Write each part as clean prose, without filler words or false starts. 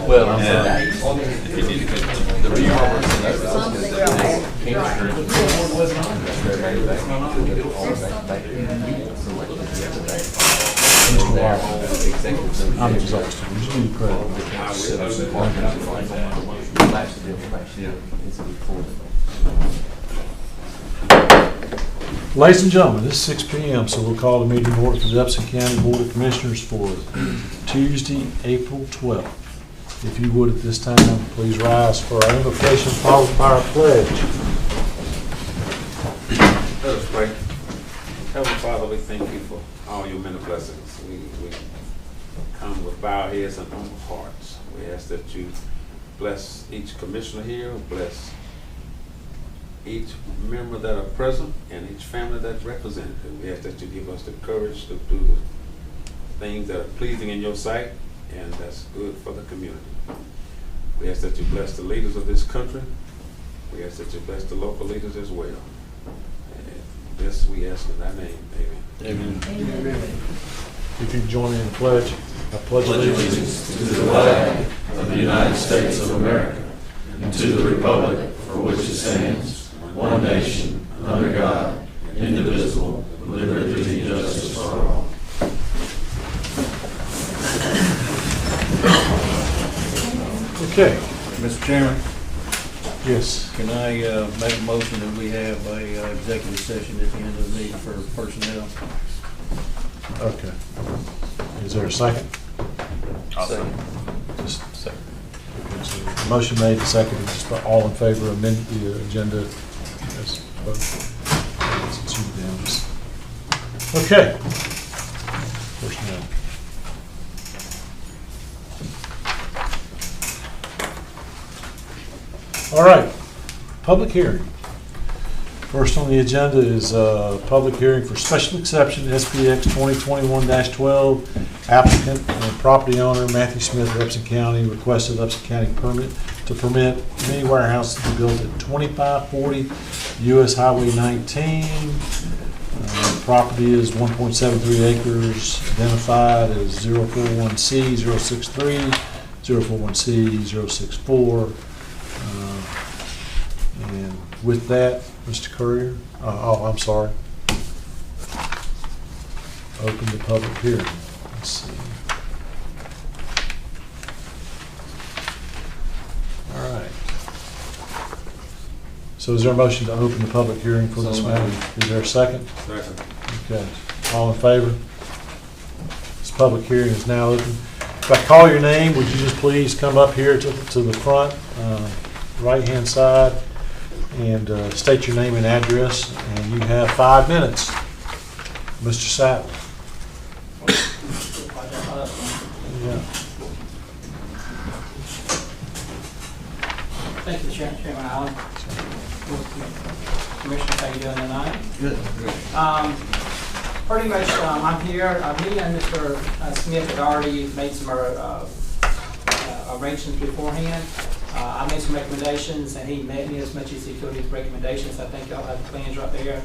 Well, if you need to the rearmors I'm exhausted. You just need credit. Ladies and gentlemen, it's 6 p.m., so we'll call the meeting to order for the Upson County Board of Commissioners for Tuesday, April 12th. If you would at this time, please rise for our invocation followed by our pledge. Let us pray. Heavenly Father, we thank you for all your many blessings. We come with bowed heads and humble hearts. We ask that you bless each commissioner here, bless each member that are present, and each family that's represented. And we ask that you give us the courage to do the things that are pleasing in your sight and that's good for the community. We ask that you bless the leaders of this country. We ask that you bless the local leaders as well. And this we ask in thy name. Amen. Amen. Amen. If you join me in the pledge, I pledge allegiance to the flag of the United States of America and to the republic for which it stands, one nation, under God, indivisible, with liberty and justice for all. Okay. Mr. Chairman, Yes. can I make a motion that we have a executive session at the end of the meeting for personnel? Okay. Is there a second? I'll second. Just a second. Okay, so motion made, seconded. Just all in favor of amend the agenda as voted. It's unanimous. Okay. Personnel. All right. Public hearing. First on the agenda is a public hearing for special exception SPX 2021-12. Applicant and property owner Matthew Smith of Upson County requested Upson County permit to permit mini warehouse to be built at 2540 US Highway 19. Property is 1.73 acres, identified as 041C 063, 041C 064. And with that, Mr. Courier, I'm sorry. Open the public hearing. Let's see. All right. So is there a motion to open the public hearing for this matter? Is there a second? Second. Okay. All in favor? This public hearing is now open. If I call your name, would you just please come up here to the front, right-hand side, and state your name and address, and you have 5 minutes. Mr. Sattler. Yeah. Thank you, Chairman Allen. Commissioners, how you doing tonight? Good. Pretty much, I'm here. Me and Mr. Smith had already made some arrangements beforehand. I made some recommendations, and he met me as much as he could with recommendations. I think y'all have the plans right there.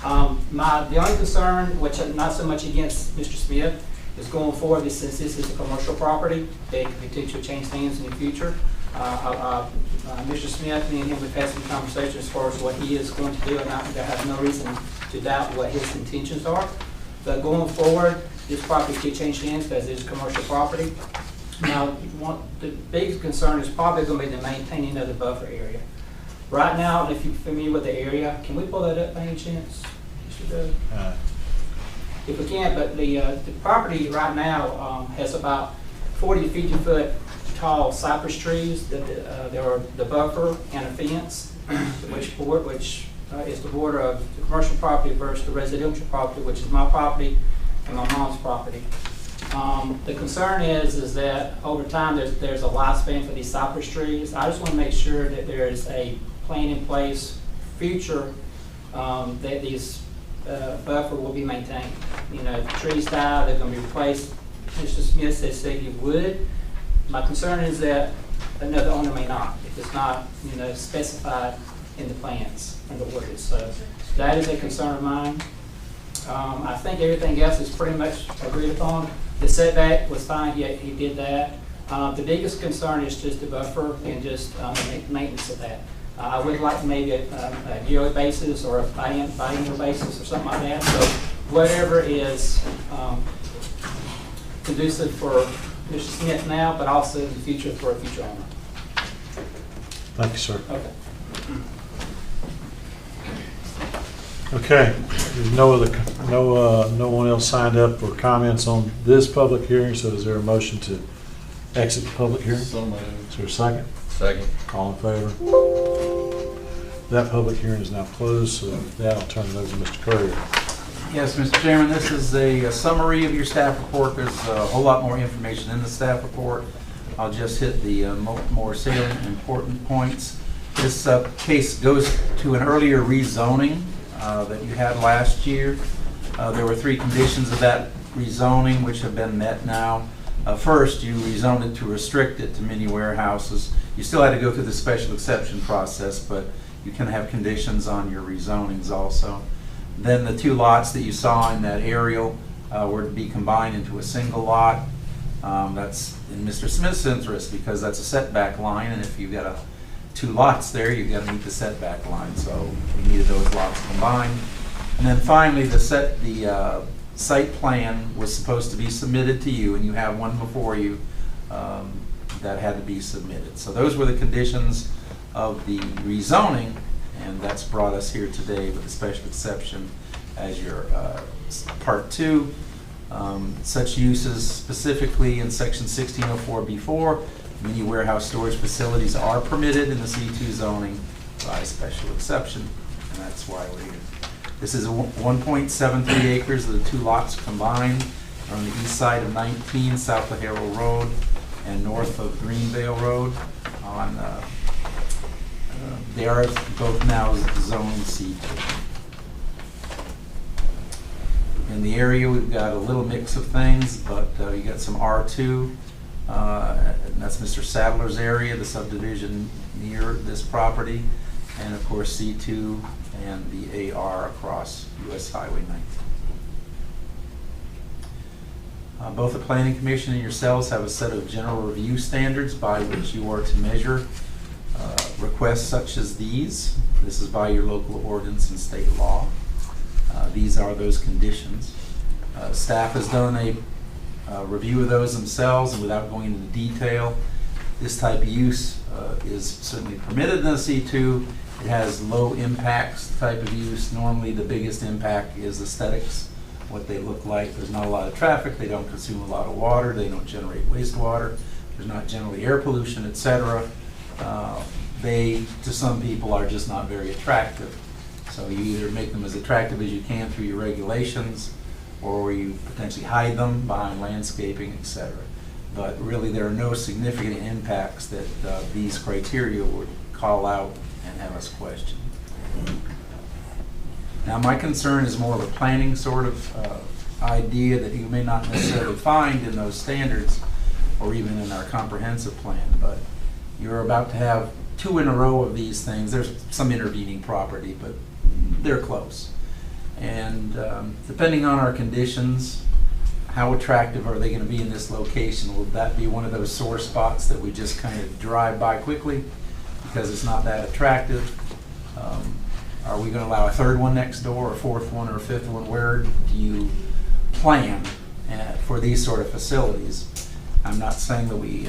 The only concern, which I'm not so much against Mr. Smith, is going forward, since this is a commercial property, they could potentially change things in the future. Mr. Smith, me and him, we've had some conversations as far as what he is going to do, and I have no reason to doubt what his intentions are. But going forward, this property could change hands because it is commercial property. Now, the big concern is probably going to be the maintaining of the buffer area. Right now, if you're familiar with the area, can we pull that up by any chance? If we can't, but the property right now has about 40 to 50 foot tall cypress trees that there are the buffer and a fence, which is the border of the commercial property versus the residential property, which is my property and my mom's property. The concern is that over time there's a lifespan for these cypress trees. I just want to make sure that there is a plan in place, future, that these buffer will be maintained. You know, if trees die, they're going to be replaced. Mr. Smith said he would. My concern is that another owner may not, if it's not, specified in the plans and the orders. So that is a concern of mine. I think everything else is pretty much agreed upon. The setback was fine, yeah, he did that. The biggest concern is just the buffer and just maintenance of that. I would like maybe a yearly basis or a biannual basis or something like that. So whatever is conducive for Mr. Smith now, but also in the future for a future owner. Thank you, sir. Okay. Okay, there's no one else signed up for comments on this public hearing, so is there a motion to exit the public hearing? So moved. Is there a second? Second. All in favor? That public hearing is now closed, so with that, I'll turn it over to Mr. Courier. Yes, Mr. Chairman, this is a summary of your staff report. There's a whole lot more information in the staff report. I'll just hit the more salient, important points. This case goes to an earlier rezoning that you had last year. There were 3 conditions of that rezoning which have been met now. First, you rezoned it to restrict it to mini warehouses. You still had to go through the special exception process, but you can have conditions on your rezonings also. Then the 2 lots that you saw in that aerial were to be combined into a single lot. That's in Mr. Smith's interest because that's a setback line, and if you've got 2 lots there, you've got to meet the setback line. So we needed those lots combined. And then finally, the site plan was supposed to be submitted to you, and you have one before you that had to be submitted. So those were the conditions of the rezoning, and that's brought us here today with a special exception as your part 2. Such uses specifically in section 1604B4, mini warehouse storage facilities are permitted in the C2 zoning by special exception, and that's why we're here. This is 1.73 acres of the 2 lots combined on the east side of 19 south of Harrow Road and north of Greenvale Road. They are both now zoned C2. In the area, we've got a little mix of things, but you got some R2, and that's Mr. Sadler's area, the subdivision near this property, and of course C2 and the AR across US Highway 19. Both the Planning Commission and yourselves have a set of general review standards by which you are to measure requests such as these. This is by your local ordinance and state law. These are those conditions. Staff has done a review of those themselves, and without going into detail, this type of use is certainly permitted in the C2. It has low impacts type of use. Normally the biggest impact is aesthetics, what they look like. There's not a lot of traffic, they don't consume a lot of water, they don't generate wastewater, there's not generally air pollution, etc. They, to some people, are just not very attractive. So you either make them as attractive as you can through your regulations, or you potentially hide them behind landscaping, etc. But really there are no significant impacts that these criteria would call out and have us question. Now my concern is more of a planning sort of idea that you may not necessarily find in those standards or even in our comprehensive plan, but you're about to have 2 in a row of these things. There's some intervening property, but they're close. And depending on our conditions, how attractive are they going to be in this location? Will that be one of those sore spots that we just kind of drive by quickly because it's not that attractive? Are we going to allow a 3rd one next door, or a 4th one, or a 5th one? Where do you plan for these sort of facilities? I'm not saying that we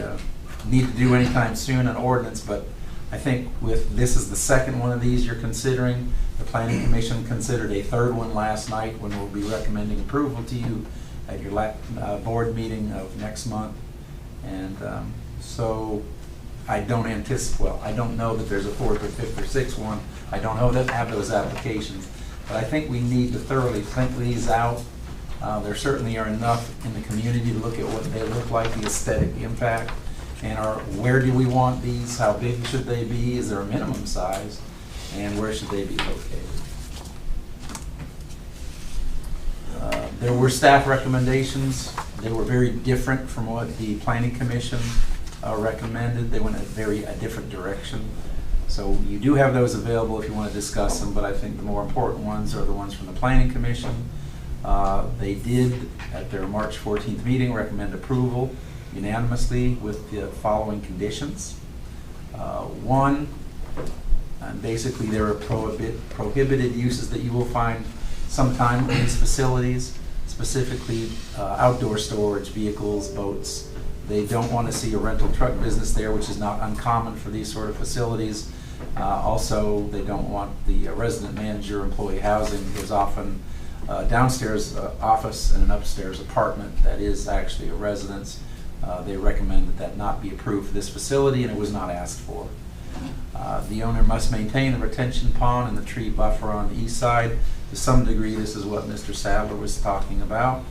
need to do anytime soon an ordinance, but I think with this is the 2nd one of these you're considering. The Planning Commission considered a 3rd one last night when we'll be recommending approval to you at your board meeting of next month. And so I don't anticipate, well, I don't know that there's a 4th or 5th or 6th one. I don't know that have those applications. But I think we need to thoroughly think these out. There certainly are enough in the community to look at what they look like, the aesthetic impact, and where do we want these? How big should they be? Is there a minimum size? And where should they be located? There were staff recommendations. They were very different from what the Planning Commission recommended. They went a different direction. So you do have those available if you want to discuss them, but I think the more important ones are the ones from the Planning Commission. They did, at their March 14th meeting, recommend approval unanimously with the following conditions. One, and basically there are prohibited uses that you will find sometime in these facilities, specifically outdoor storage, vehicles, boats. They don't want to see a rental truck business there, which is not uncommon for these sort of facilities. Also, they don't want the resident manager employee housing. There's often a downstairs office and an upstairs apartment that is actually a residence. They recommend that that not be approved for this facility, and it was not asked for. The owner must maintain a retention pond and the tree buffer on the east side. To some degree, this is what Mr. Sadler was talking about.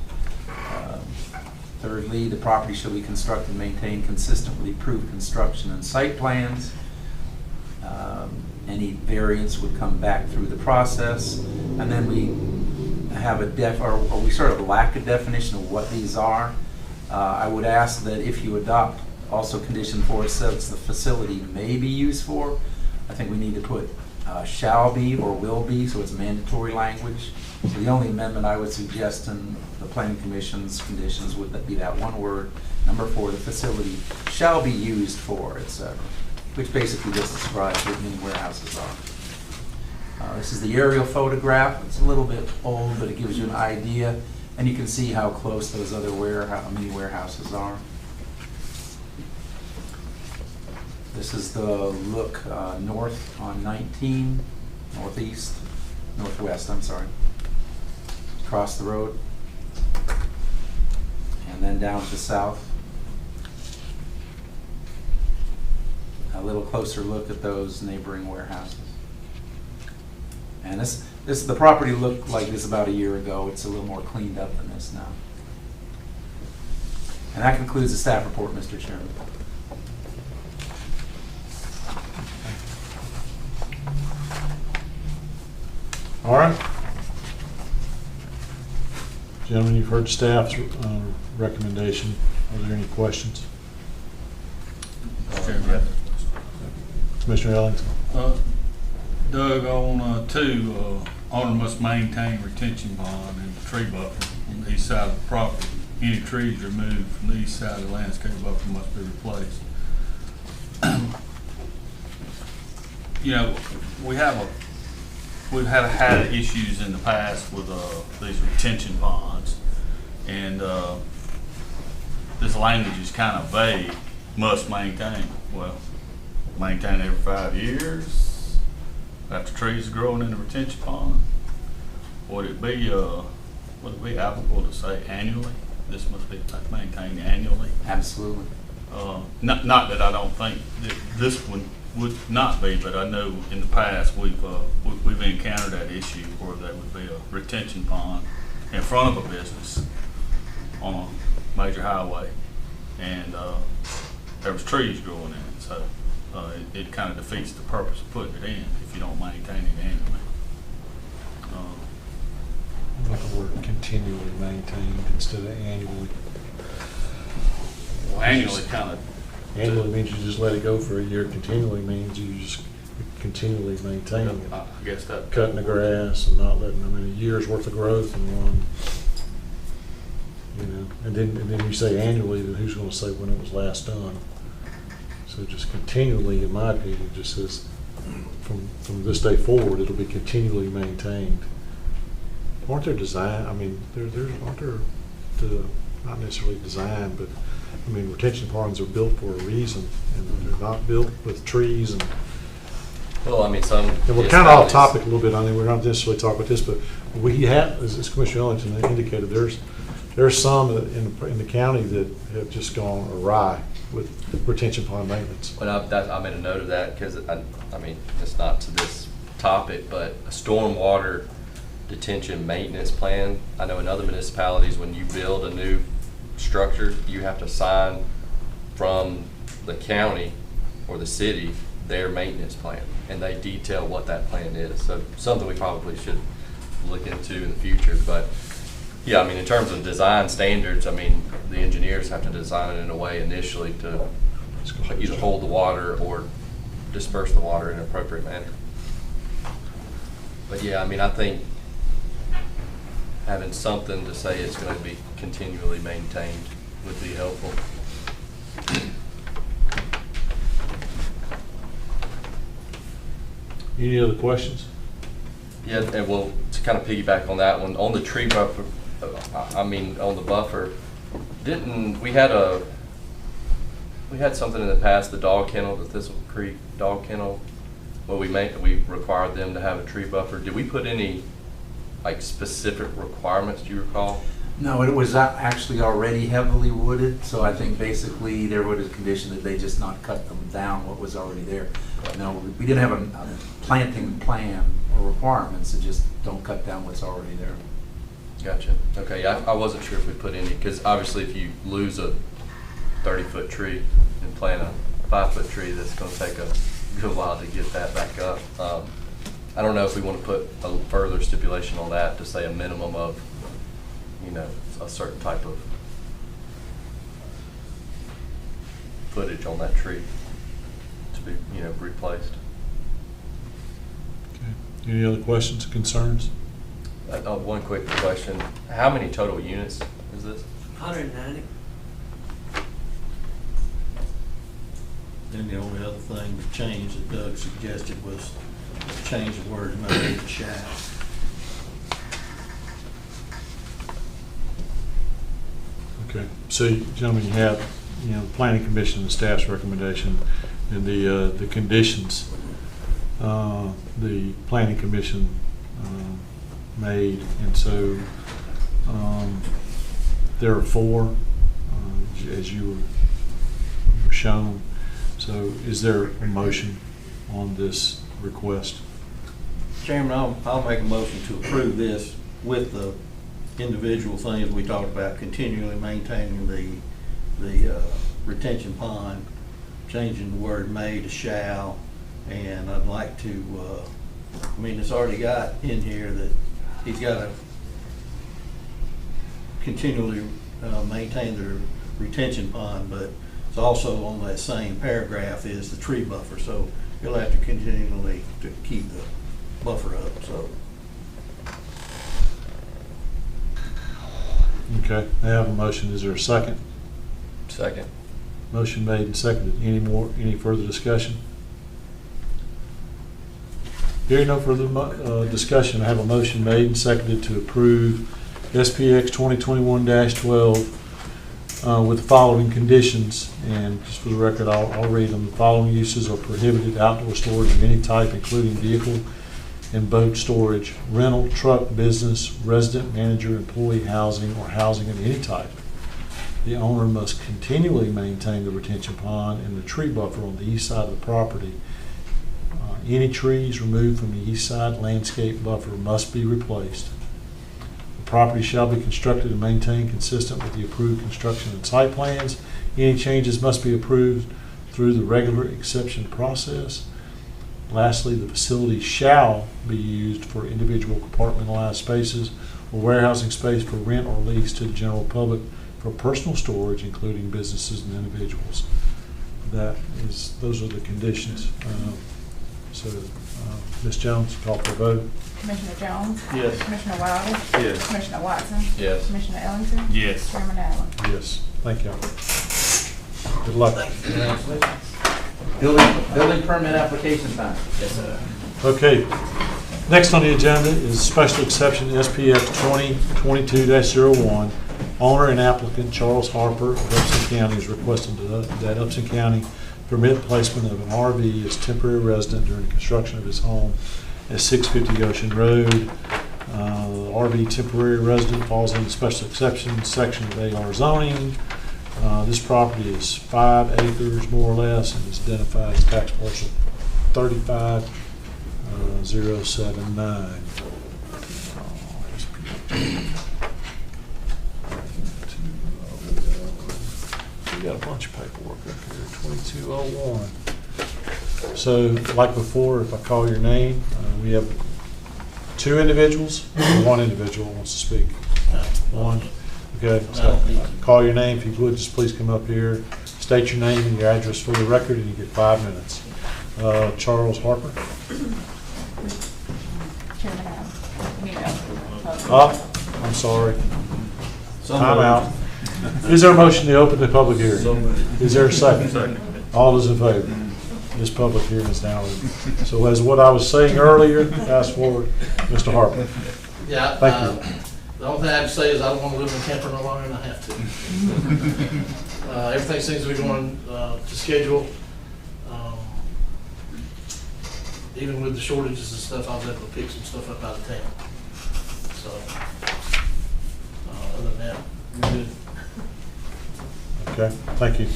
Thirdly, the property shall be constructed and maintained consistent with approved construction and site plans. Any variance would come back through the process. And then we have we sort of lack a definition of what these are. I would ask that if you adopt also condition 4 says the facility may be used for, I think we need to put shall be or will be, so it's mandatory language. So the only amendment I would suggest in the Planning Commission's conditions would be that one word, number 4, the facility shall be used for, etc., which basically just describes what mini warehouses are. This is the aerial photograph. It's a little bit old, but it gives you an idea, and you can see how close those other mini warehouses are. This is the look north on 19, northwest, I'm sorry. Across the road. And then down to the south. A little closer look at those neighboring warehouses. And the property looked like this about a year ago. It's a little more cleaned up than this now. And that concludes the staff report, Mr. Chairman. All right. Gentlemen, you've heard staff's recommendation. Are there any questions? Commissioner Ellington. Doug, on 2, owner must maintain retention pond and tree buffer on the east side of the property. Any trees removed from the east side of the landscape buffer must be replaced. You know, we've had issues in the past with these retention ponds, and this language is kind of vague. Must maintain. Well, maintain every 5 years after trees are growing in the retention pond. Would it be applicable to say annually? This must be maintained annually. Absolutely. Not that I don't think that this one would not be, but I know in the past we've encountered that issue where there would be a retention pond in front of a business on a major highway, and there was trees growing in it, so it kind of defeats the purpose of putting it in if you don't maintain it annually. Like the word continually maintained instead of annually. Well, annually kind of. Annually means you just let it go for a year. Continually means you just continually maintain it. I guess that. Cutting the grass and not letting them in a year's worth of growth in one. You know, and then you say annually, then who's going to say when it was last done? So just continually, in my opinion, just says from this day forward, it'll be continually maintained. Aren't there design? I mean, aren't there not necessarily designed, but I mean, retention ponds are built for a reason, and they're not built with trees and. Well, I mean, some. And we're kind of off topic a little bit. I mean, we're not necessarily talking about this, but we have, as Commissioner Ellington indicated, there's some in the county that have just gone awry with retention pond maintenance. Well, I made a note of that because I mean, it's not to this topic, but a stormwater detention maintenance plan. I know in other municipalities, when you build a new structure, you have to sign from the county or the city their maintenance plan, and they detail what that plan is. So something we probably should look into in the future. But yeah, I mean, in terms of design standards, I mean, the engineers have to design it in a way initially to either hold the water or disperse the water in an appropriate manner. But yeah, I mean, I think having something to say it's going to be continually maintained would be helpful. Any other questions? Yeah, and well, to kind of piggyback on that one, on the tree buffer, I mean, on the buffer, we had something in the past, the dog kennel, the Thistle Creek dog kennel, where we required them to have a tree buffer. Did we put any like specific requirements, do you recall? No, it was actually already heavily wooded, so I think basically there was a condition that they just not cut them down what was already there. No, we didn't have a planting plan or requirements, so just don't cut down what's already there. Gotcha. Okay, I wasn't sure if we put any, because obviously if you lose a 30-foot tree and plant a 5-foot tree, that's going to take a good while to get that back up. I don't know if we want to put a further stipulation on that to say a minimum of, you know, a certain type of footage on that tree to be, you know, replaced. Okay. Any other questions, concerns? One quick question. How many total units is this? 190. Then the only other thing that changed that Doug suggested was change the word "may" to "shall." Okay, so gentlemen, you have, you know, the planning commission and staff's recommendation and the conditions the planning commission made, and so there are 4 as you were shown. So is there a motion on this request? Chairman, I'll make a motion to approve this with the individual things we talked about, continually maintaining the retention pond, changing the word "may" to "shall," and I'd like to, I mean, it's already got in here that he's got to continually maintain the retention pond, but it's also on that same paragraph is the tree buffer, so you'll have to continually to keep the buffer up, so. Okay, I have a motion. Is there a second? Second. Motion made and seconded. Any further discussion? Hearing no further discussion, I have a motion made and seconded to approve SPX 2021-12 with the following conditions. And just for the record, I'll read them. The following uses are prohibited: outdoor storage of any type, including vehicle and boat storage, rental, truck, business, resident, manager, employee housing, or housing of any type. The owner must continually maintain the retention pond and the tree buffer on the east side of the property. Any trees removed from the east side landscape buffer must be replaced. The property shall be constructed and maintained consistent with the approved construction and site plans. Any changes must be approved through the regular exception process. Lastly, the facility shall be used for individual compartmentalized spaces or warehousing space for rent or lease to the general public for personal storage, including businesses and individuals. Those are the conditions. Ms. Jones, call for a vote. Commissioner Jones? Yes. Commissioner Wilder? Yes. Commissioner Watson? Yes. Commissioner Ellington? Yes. Chairman Allen? Yes. Thank you. Good luck. Building permit application time. Yes, sir. Okay. Next on the agenda is special exception SPX 2022-01. Owner and applicant Charles Harper of Upson County is requesting that Upson County permit placement of an RV as temporary resident during the construction of his home at 650 Ocean Road. The RV temporary resident falls in the special exception section of AR zoning. This property is 5 acres more or less and is identified as tax parcel 35079. We got a bunch of paperwork up here, 2201. So, like before, if I call your name, we have 2 individuals, or 1 individual wants to speak. 1. Okay, so call your name. If you would, just please come up here, state your name and your address for the record, and you get 5 minutes. Charles Harper. Chairman Allen? I'm sorry. So Time moved. out. Is there a motion to open the public hearing? Is there a second? All those in favor? This public hearing is now open. So as what I was saying earlier, fast forward, Mr. Harper. Yeah, Thank you. the only thing I have to say is I don't want to live in a camper no longer than I have to. Everything seems to be going to schedule. Even with the shortages and stuff, I was able to pick some stuff up out of town. So, other than that, we're good. Okay, thank you.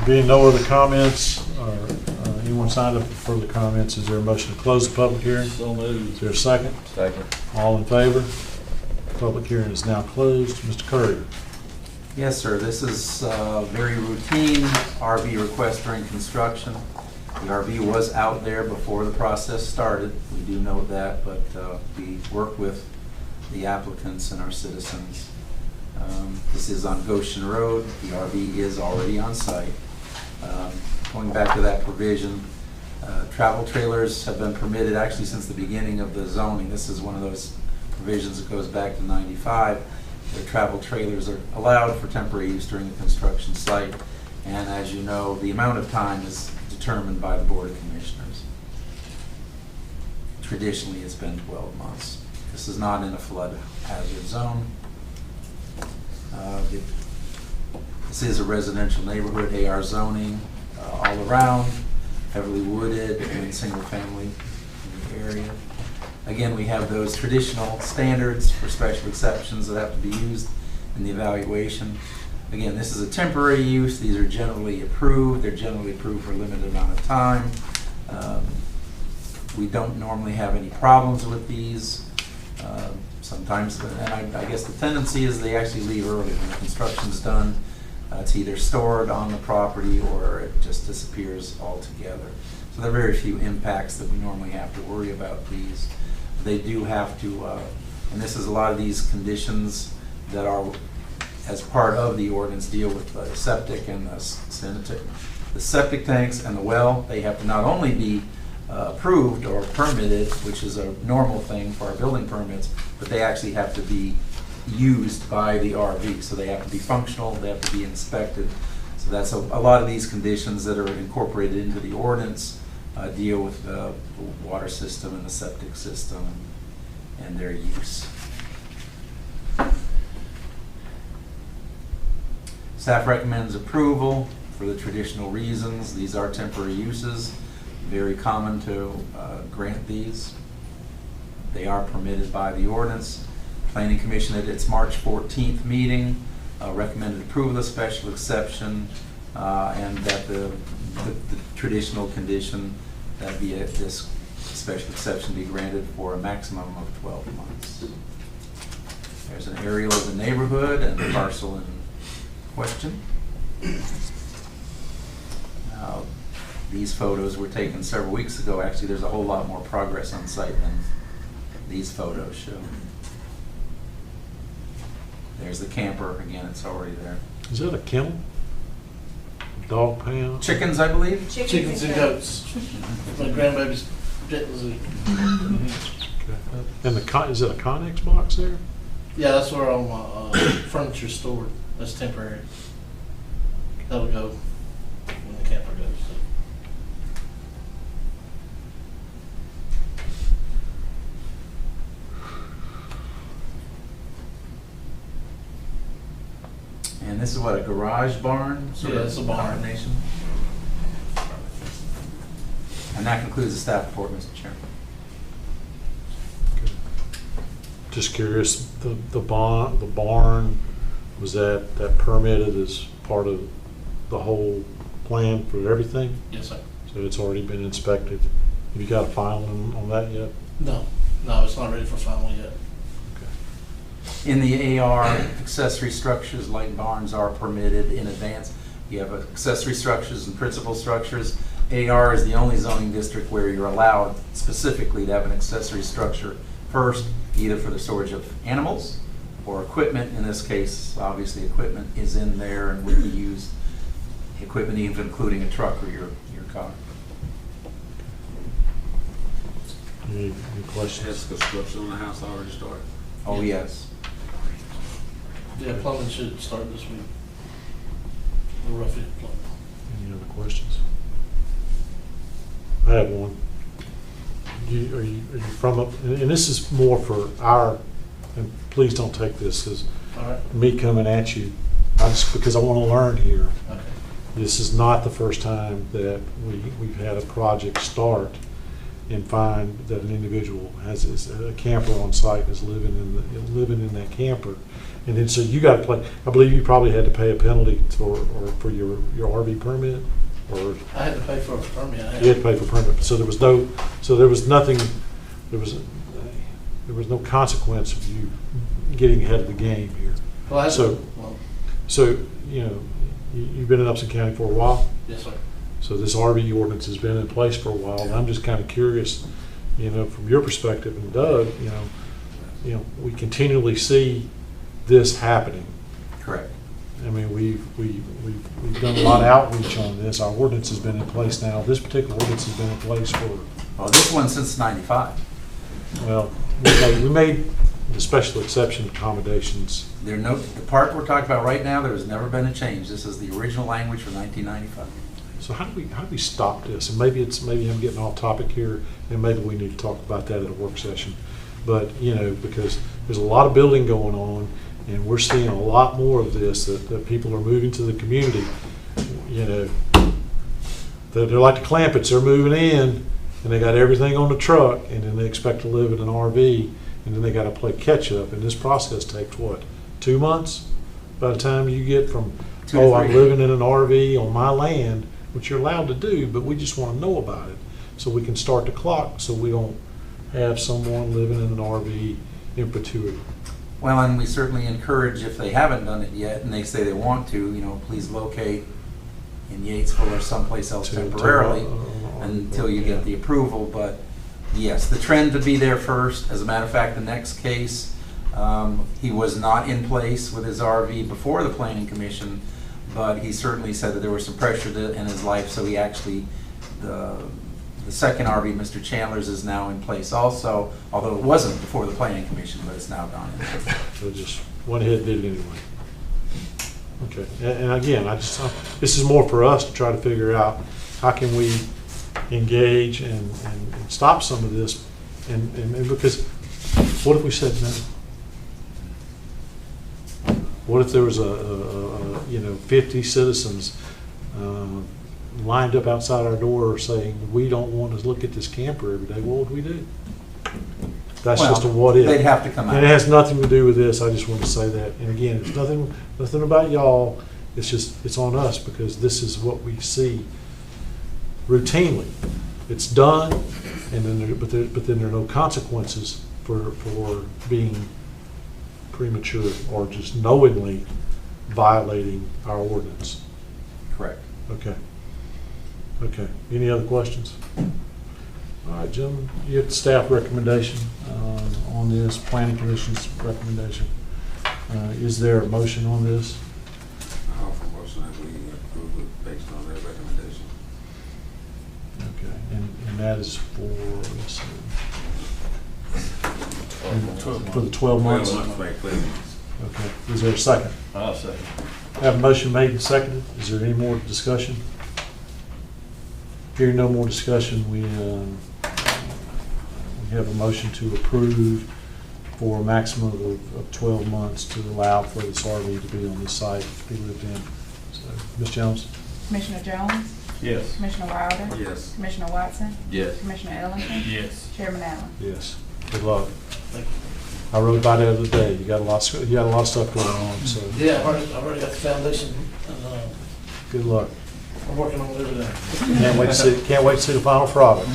Being no other comments, or anyone signed up for further comments, is there a motion to close the public hearing? So moved. Is there a second? Second. All in favor? Public hearing is now closed. Mr. Curry. Yes, sir. This is very routine RV request during construction. The RV was out there before the process started. We do note that, but we work with the applicants and our citizens. This is on Goshen Road. The RV is already on site. Going back to that provision, travel trailers have been permitted actually since the beginning of the zoning. This is one of those provisions that goes back to '95. The travel trailers are allowed for temporary use during the construction site. And as you know, the amount of time is determined by the Board of Commissioners. Traditionally, it's been 12 months. This is not in a flood hazard zone. This is a residential neighborhood, AR zoning, all around, heavily wooded and single family in the area. Again, we have those traditional standards for special exceptions that have to be used in the evaluation. Again, this is a temporary use. These are generally approved. They're generally approved for a limited amount of time. We don't normally have any problems with these. Sometimes, and I guess the tendency is they actually leave early when the construction's done. It's either stored on the property or it just disappears altogether. So there are very few impacts that we normally have to worry about these. They do have to, and this is a lot of these conditions that are, as part of the ordinance, deal with the septic and the sanitary. The septic tanks and the well, they have to not only be approved or permitted, which is a normal thing for our building permits, but they actually have to be used by the RV. So they have to be functional, they have to be inspected. So that's a lot of these conditions that are incorporated into the ordinance deal with the water system and the septic system and their use. Staff recommends approval for the traditional reasons. These are temporary uses. Very common to grant these. They are permitted by the ordinance. Planning Commission at its March 14th meeting recommended approval of the special exception and that the traditional condition that this special exception be granted for a maximum of 12 months. There's an aerial of the neighborhood and the parcel in question. Now, these photos were taken several weeks ago. Actually, there's a whole lot more progress on site than these photos show. There's the camper. Again, it's already there. Is that a kennel? Dog pound? Chickens, I believe. Chickens and goats. My grandbaby's pet was And is it a Connex box there? Yeah, that's where all my furniture's stored. That's temporary. That'll go when the camper goes. And this is what, a garage barn? sort Yeah, of it's a barn. combination? And that concludes the staff report, Mr. Chairman. Just curious, the barn, was that permitted as part of the whole plan for everything? Yes, sir. So it's already been inspected. Have you got a file on that yet? No, it's not ready for final yet. In the AR, accessory structures like barns are permitted in advance. You have accessory structures and principal structures. AR is the only zoning district where you're allowed specifically to have an accessory structure first, either for the storage of animals or equipment. In this case, obviously equipment is in there and would be used, equipment even including a truck or your car. Any questions? Has construction on the house already started? Oh, yes. Yeah, plumbing should start this week. The roughing plumbing. Any other questions? I have one. Are you from up, and this is more for our, and please don't take this as All right, me coming at you, because I want to learn here. okay. This is not the first time that we've had a project start and find that an individual has a camper on site, is living in that camper. And then, so you got to play, I believe you probably had to pay a penalty for your RV permit, or I had to pay for a permit. you had to pay for permit. So there was nothing, there was no consequence of you getting ahead of the game here. Well, I had So- to, well, So, you know, you've been in Upson County for a while, yes, sir. so this RV ordinance has been in place for a while, and I'm just kind of curious, you know, from your perspective, and Doug, you know, we continually see this happening. Correct. I mean, we've done a lot of outreach on this. Our ordinance has been in place now. This particular ordinance has been in place for, Well, this one since '95. well, we made the special exception accommodations. The part we're talking about right now, there has never been a change. This is the original language from 1995. So how do we stop this? And maybe I'm getting off topic here, and maybe we need to talk about that at a work session. But, you know, because there's a lot of building going on, and we're seeing a lot more of this, that people are moving to the community. You know, they're like the Clampetts, they're moving in, and they got everything on the truck, and then they expect to live in an RV, and then they got to play catch up. And this process takes what, 2 months? By the time you get from, 2 to oh, I'm 3. living in an RV on my land, which you're allowed to do, but we just want to know about it, so we can start the clock, so we don't have someone living in an RV in perpetuity. Well, and we certainly encourage, if they haven't done it yet and they say they want to, you know, please locate in Yatesville or someplace else temporarily until you get the approval. But yes, the trend to be there first. As a matter of fact, the next case, he was not in place with his RV before the Planning Commission, but he certainly said that there was some pressure in his life, so he actually, the second RV, Mr. Chandler's, is now in place also, although it wasn't before the Planning Commission, but it's now gone in. So just went ahead and did it anyway. Okay, and again, this is more for us to try to figure out how can we engage and stop some of this, and because what if we said no? What if there was a 50 citizens lined up outside our door saying, we don't want to look at this camper every day? What would we do? That's just a what if. They'd have to come out. And it has nothing to do with this. I just want to say that. And again, it's nothing about y'all. It's on us, because this is what we see routinely. It's done, and then but then there are no consequences for being premature or just knowingly violating our ordinance. Correct. Okay. Any other questions? All right, gentlemen, you get the staff recommendation on this, Planning Commission's recommendation. Is there a motion on this? I offer a motion that we approve it based on their recommendation. Okay, and that is for, let's see, for the 12 months? 12 months, right, please. Okay, is there a second? I'll second. I have a motion made and seconded. Is there any more discussion? Hearing no more discussion, we have a motion to approve for a maximum of 12 months to allow for this RV to be on this site, to be lived in. So, Ms. Jones? Commissioner Jones? Yes. Commissioner Wilder? Yes. Commissioner Watson? Yes. Commissioner Ellington? Yes. Chairman Allen? Yes. Good luck. Thank you. I rode by the other day. You got a lot of stuff going on, so Yeah, I've already got the foundation, and good luck. I'm working on it every day. Can't wait to see the final product.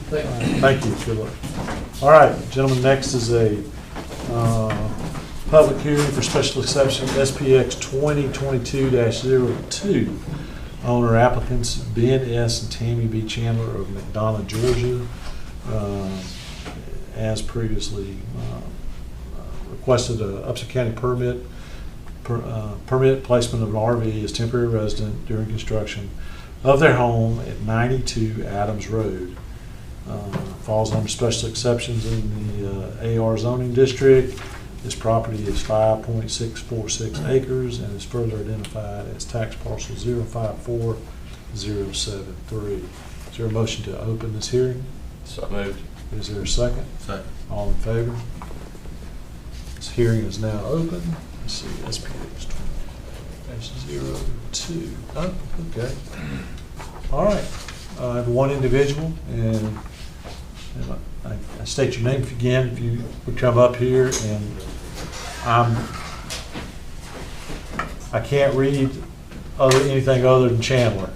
Thank you. Thank you. Good luck. All right, gentlemen, next is a public hearing for special exception SPX 2022-02. Owner applicants Ben S. and Tammy B. Chandler of McDonough, Georgia. As previously requested a Upson County permit placement of an RV as temporary resident during construction of their home at 92 Adams Road falls under special exceptions in the AR zoning district. This property is 5.646 acres and is further identified as tax parcel 054073. Is there a motion to open this hearing? So moved. Is there a second? Second. All in favor? This hearing is now open. Let's see, SPH 20-02. Oh, okay. All right. I have one individual, and I state your name again if you would come up here, and I can't read anything other than Chandler.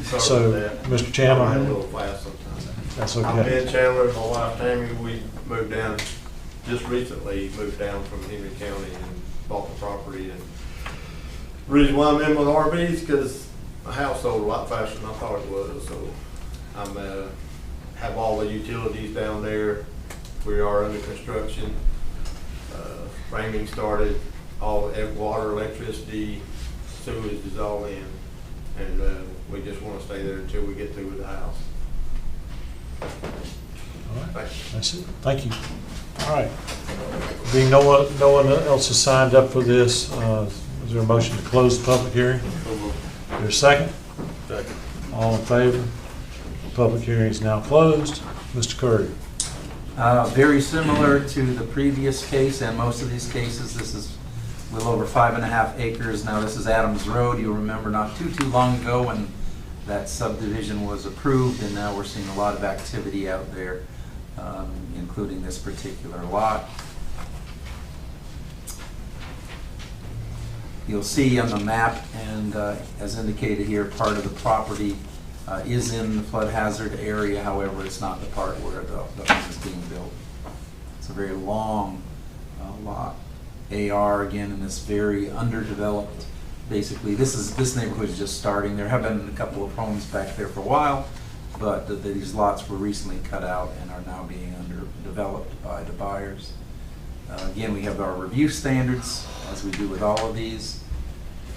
So, Mr. I'm a Chandler, little fast sometimes. that's I'm okay. Ben Chandler, my wife Tammy. We moved down, just recently moved down from Henry County and bought the property. And the reason why I'm in with RVs because my house sold a lot faster than I thought it was. So I'm have all the utilities down there. We are under construction. Framing started. All water, electricity, sewage is all in, and we just want to stay there until we get through with the house. All right. Thank you. That's it. Thank you. All right. Being no one else has signed up for this, is there a motion to close the public hearing? Is there a second? Second. All in favor? Public hearing is now closed. Mr. Curry. Very similar to the previous case and most of these cases. This is a little over 5.5 acres. Now this is Adams Road. You'll remember not too long ago when that subdivision was approved, and now we're seeing a lot of activity out there, including this particular lot. You'll see on the map, and as indicated here, part of the property is in the flood hazard area. However, it's not the part where the home is being built. It's a very long lot. AR, again, in this very underdeveloped, basically, this neighborhood is just starting. There have been a couple of homes back there for a while, but these lots were recently cut out and are now being underdeveloped by the buyers. Again, we have our review standards, as we do with all of these.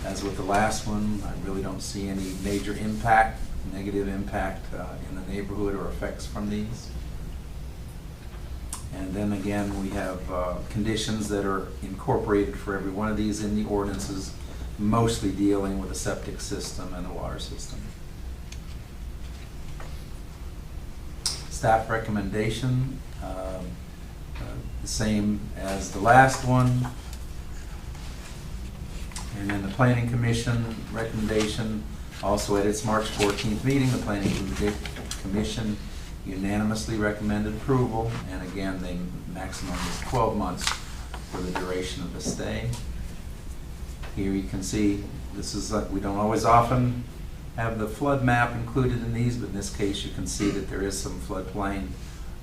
As with the last one, I really don't see any major impact, negative impact in the neighborhood or effects from these. And then again, we have conditions that are incorporated for every one of these in the ordinances, mostly dealing with the septic system and the water system. Staff recommendation, the same as the last one. And then the Planning Commission recommendation, also at its March 14th meeting, the Planning Commission unanimously recommended approval, and again, the maximum is 12 months for the duration of the stay. Here you can see, this is like, we don't always often have the flood map included in these, but in this case you can see that there is some floodplain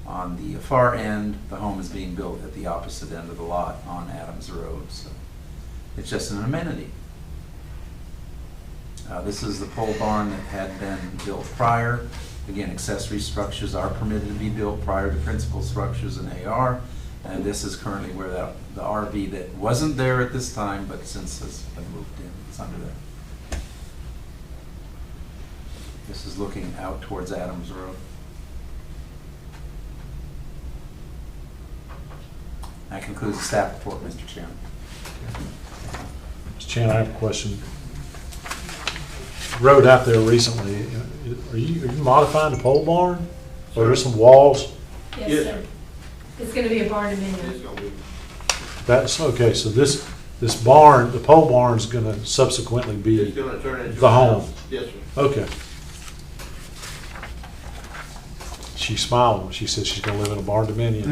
on the far end. The home is being built at the opposite end of the lot on Adams Road, so it's just an amenity. This is the pole barn that had been built prior. Again, accessory structures are permitted to be built prior to principal structures in AR, and this is currently where the RV that wasn't there at this time, but since has been moved in, it's under there. This is looking out towards Adams Road. That concludes the staff report, Mr. Chairman. Mr. Chandler, I have a question. Rode out there recently. Are you modifying the pole barn? Or there's some walls? Yes, sir. It's gonna be a barn It's amendment. gonna be. That's okay. So this barn, the pole barn is going to subsequently It's be gonna turn into the a home. house. Yes, sir. Okay. She smiled when she said she's going to live in a barn dominion.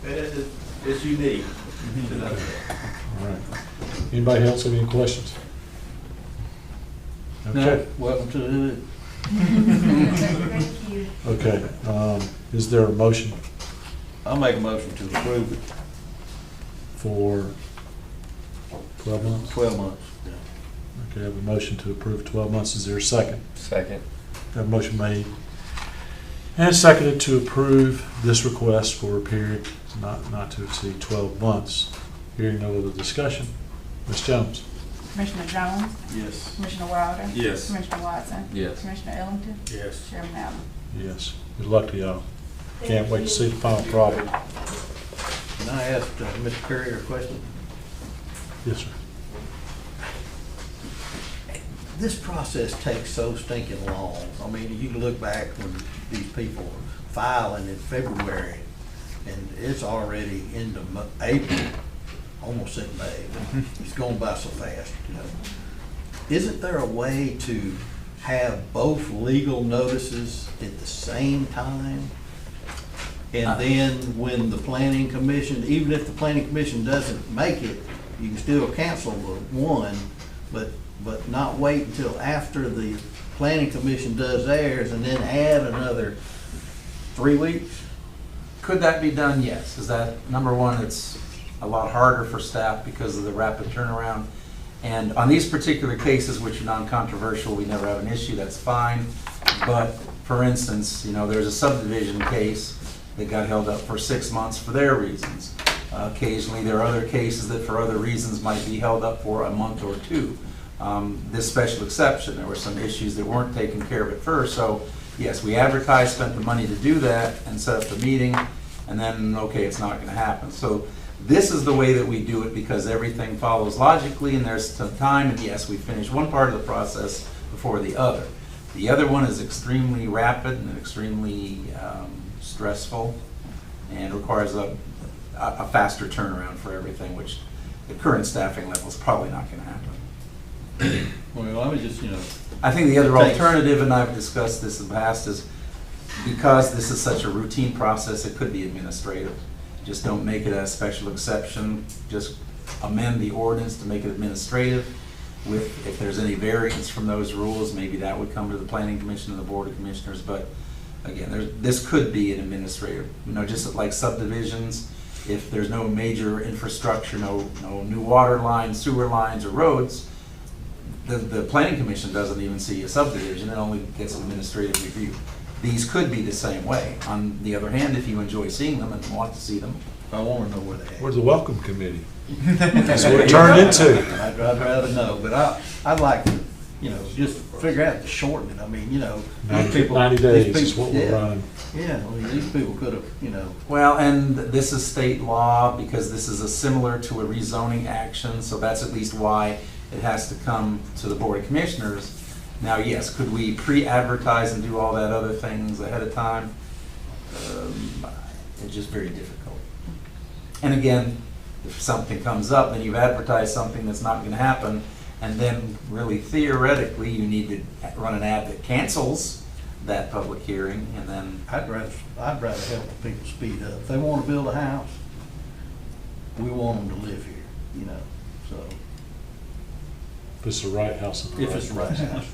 It's unique. All right. Anybody else have any questions? Okay. Welcome to the hood. Thank you. Okay. Is there a motion I'll make a motion to approve it, for 12 months? 12 months. Okay, I have a motion to approve 12 months. Is there a second? Second. Have a motion made and seconded to approve this request for a period not to exceed 12 months. Hearing no other discussion. Ms. Jones? Commissioner Jones? Yes. Commissioner Wilder? Yes. Commissioner Watson? Yes. Commissioner Ellington? Yes. Chairman Allen? Yes. Good luck to y'all. Can't wait to see the final product. Can I ask Mr. Curry a question? Yes, sir. This process takes so stinking long. I mean, you can look back when these people were filing in February, and it's already into April, almost in May. It's going by so fast, you know. Isn't there a way to have both legal notices at the same time? And then when the planning commission, even if the planning commission doesn't make it, you can still cancel the one, but not wait until after the planning commission does theirs and then add another 3 weeks? Could that be done? Yes. Is that, number one, it's a lot harder for staff because of the rapid turnaround. And on these particular cases, which are non-controversial, we never have an issue, that's fine. But for instance, you know, there's a subdivision case that got held up for 6 months for their reasons. Occasionally, there are other cases that for other reasons might be held up for a month or two. This special exception, there were some issues that weren't taken care of at first. So yes, we advertised, spent the money to do that and set up the meeting, and then, okay, it's not gonna happen. So this is the way that we do it because everything follows logically and there's some time, and yes, we finish one part of the process before the other. The other one is extremely rapid and extremely stressful and requires a faster turnaround for everything, which the current staffing level is probably not gonna happen. Well, I was just, you know. I think the other Thanks. alternative, and I've discussed this in the past, is because this is such a routine process, it could be administrative. Just don't make it a special exception, just amend the ordinance to make it administrative. With, if there's any variance from those rules, maybe that would come to the Planning Commission and the Board of Commissioners, but again, this could be an administrative, you know, just like subdivisions. If there's no major infrastructure, no new water lines, sewer lines, or roads, the Planning Commission doesn't even see a subdivision, it only gets an administrative review. These could be the same way. On the other hand, if you enjoy seeing them and want to see them, I want to know where they are. Where's the welcome committee? That's what it turned into. I'd rather know, but I'd like to, you know, just figure out to shorten it. I mean, you know, these 90 these days is people- what we're yeah. running. Yeah, I mean, these people could have, you know. well, and this is state law because this is similar to a rezoning action, so that's at least why it has to come to the Board of Commissioners. Now, yes, could we pre-advertise and do all that other things ahead of time? It's just very difficult. And again, if something comes up, then you've advertised something that's not going to happen, and then really theoretically, you need to run an ad that cancels that public hearing, and then I'd rather help people speed up. If they want to build a house, we want them to live here, you know, so. If it's the right house in the If it's the right house.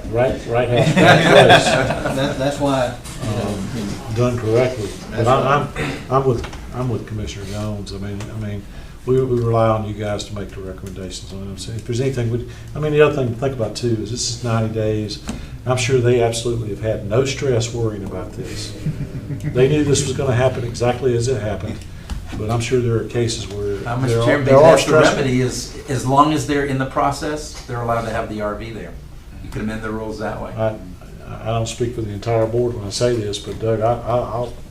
Right house, right place. That's why, you know. Done correctly. But That's I'm with Commissioner Jones. I mean, we rely on you guys to make the recommendations on them. So if there's anything, the other thing to think about too is this is 90 days. I'm sure they absolutely have had no stress worrying about this. They knew this was gonna happen exactly as it happened, but I'm sure there are cases where Mr. Chairman, there are that's the stressful. remedy is, as long as they're in the process, they're allowed to have the RV there. You can amend the rules that way. I don't speak for the entire board when I say this, but Doug,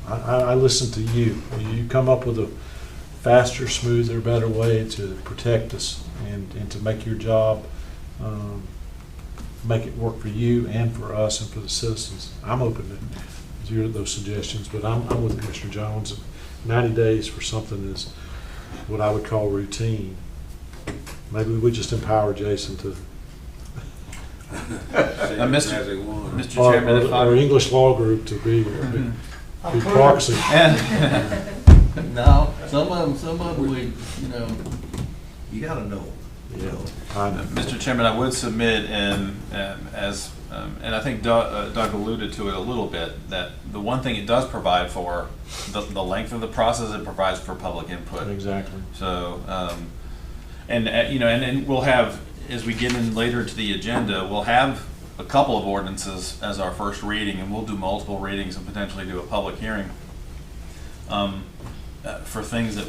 I listen to you. You come up with a faster, smoother, better way to protect us and to make your job, make it work for you and for us and for the citizens. I'm open to those suggestions, but I'm with Commissioner Jones. 90 days for something is what I would call routine. Maybe we just empower Jason to, Mr. our English law group to be proxy. No, some of them, we, you know, you gotta know. You know. Mr. Chairman, I would submit, and I think Doug alluded to it a little bit, that the one thing it does provide for, the length of the process, it provides for public input. Exactly. So, and we'll have, as we get in later to the agenda, we'll have a couple of ordinances as our first reading, and we'll do multiple readings and potentially do a public hearing for things that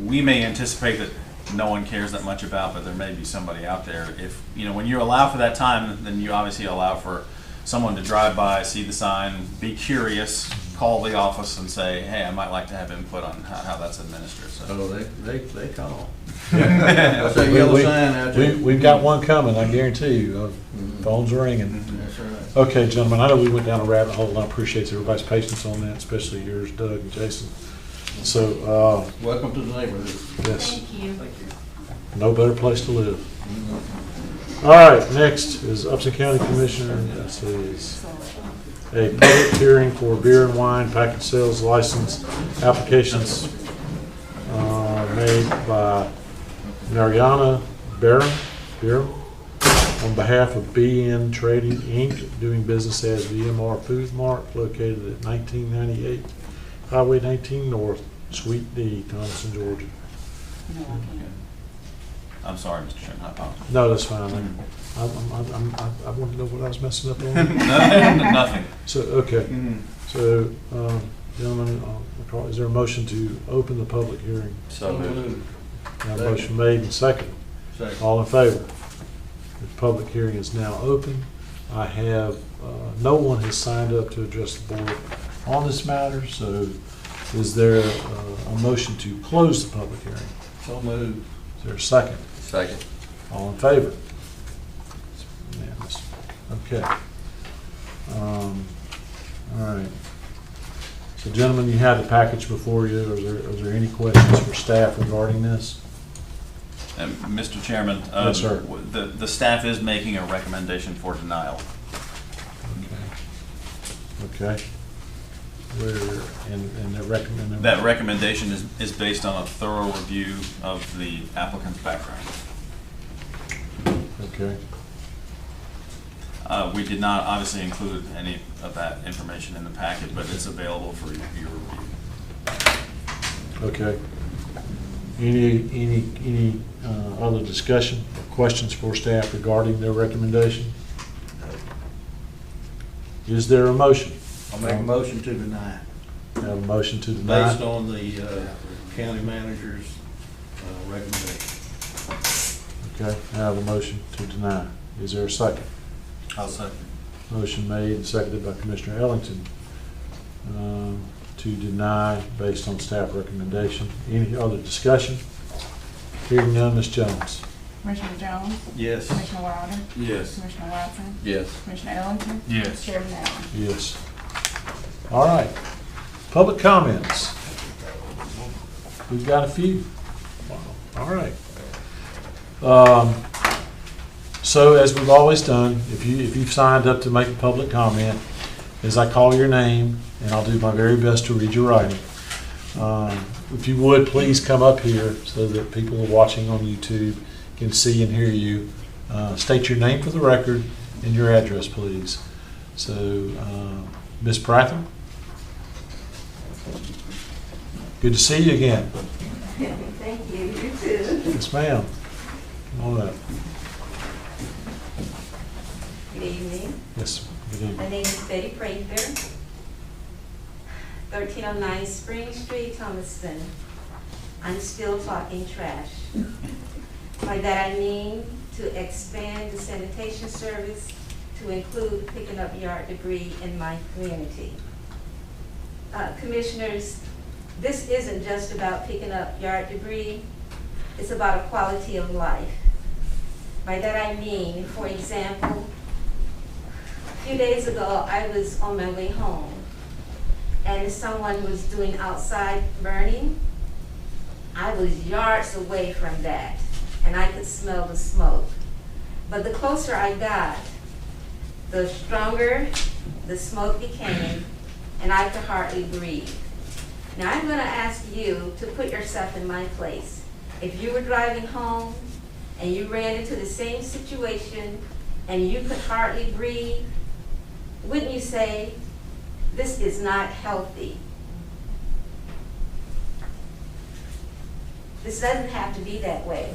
we may anticipate that no one cares that much about, but there may be somebody out there. If, when you allow for that time, then you obviously allow for someone to drive by, see the sign, be curious, call the office and say, hey, I might like to have input on how that's administered, so. Oh, they call. That's that yellow sign out there. We've got one coming, I guarantee you. Phones are ringing. That's right. Okay, gentlemen, I know we went down a rabbit hole, and I appreciate everybody's patience on that, especially yours, Doug and Jason. So, Welcome to the neighborhood. yes, Thank you. no better place to live. All right, next is Upson County Commissioner. This is a public hearing for beer and wine package sales license applications made by Mariana Barron on behalf of BN Trading, Inc., doing business as VMR Food Mart, located at 1998 Highway 19 North, Suite D, Thomaston, Georgia. I'm sorry, Mr. Chairman, I apologize. No, that's fine. I want to know what I was messing up on. Nothing. So, okay. So, gentlemen, is there a motion to open the public hearing? So moved. Now, motion made and second. Second. All in favor? The public hearing is now open. I have, no one has signed up to address the board on this matter, so is there a motion to close the public hearing? So moved. Is there a second? Second. All in favor? It's unanimous. Okay. All right. So gentlemen, you have the package before you. Is there any questions for staff regarding this? And Mr. Chairman, Yes, sir. the staff is making a recommendation for denial. Okay. Where, and the recommend. That recommendation is based on a thorough review of the applicant's background. Okay. We did not obviously include any of that information in the packet, but it's available for your review. Okay. Any other discussion or questions for staff regarding their recommendation? Is there a motion? I'll make a motion to deny, Have a motion to deny. based on the county manager's recommendation. Okay, I have a motion to deny. Is there a second? I'll second. Motion made and seconded by Commissioner Ellington to deny based on staff recommendation. Any other discussion? Hearing none, Ms. Jones. Commissioner Jones? Yes. Commissioner Wilder? Yes. Commissioner Watson? Yes. Commissioner Ellington? Yes. Chairman Allen? Yes. All right. Public comments. We've got a few. Wow. All right. So as we've always done, if you've signed up to make a public comment, as I call your name, and I'll do my very best to read your writing. If you would, please come up here so that people who are watching on YouTube can see and hear you. State your name for the record and your address, please. So, Ms. Pratham? Good to see you again. Thank you, you too. Yes, ma'am. Come on up. Good evening. Yes, good My evening. name is Betty Prather, 1309 Spring Street, Thomaston. I'm still talking trash. By that I mean to expand the sanitation service to include picking up yard debris in my community. Commissioners, this isn't just about picking up yard debris, it's about a quality of life. By that I mean, for example, a few days ago I was on my way home and someone was doing outside burning. I was yards away from that and I could smell the smoke. But the closer I got, the stronger the smoke became and I could hardly breathe. Now I'm going to ask you to put yourself in my place. If you were driving home and you ran into the same situation and you could hardly breathe, wouldn't you say, this is not healthy? This doesn't have to be that way.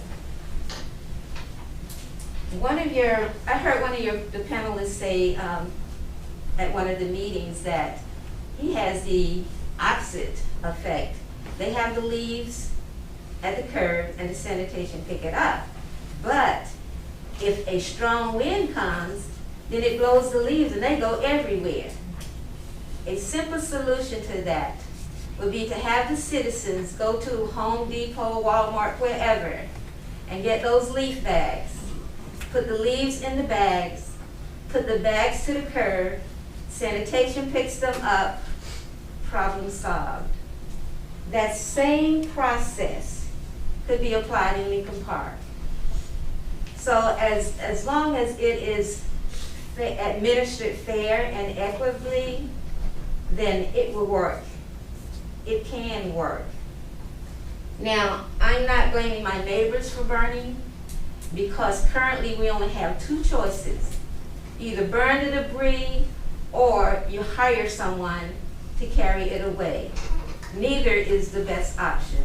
I heard one of the panelists say at one of the meetings that he has the opposite effect. They have the leaves at the curb and the sanitation pick it up. But if a strong wind comes, then it blows the leaves and they go everywhere. A simple solution to that would be to have the citizens go to Home Depot, Walmart, wherever, and get those leaf bags. Put the leaves in the bags, put the bags to the curb, sanitation picks them up, problem solved. That same process could be applied in Lincoln Park. So as long as it is administered fair and equitably, then it will work. It can work. Now, I'm not blaming my neighbors for burning, because currently we only have two choices. Either burn the debris or you hire someone to carry it away. Neither is the best option.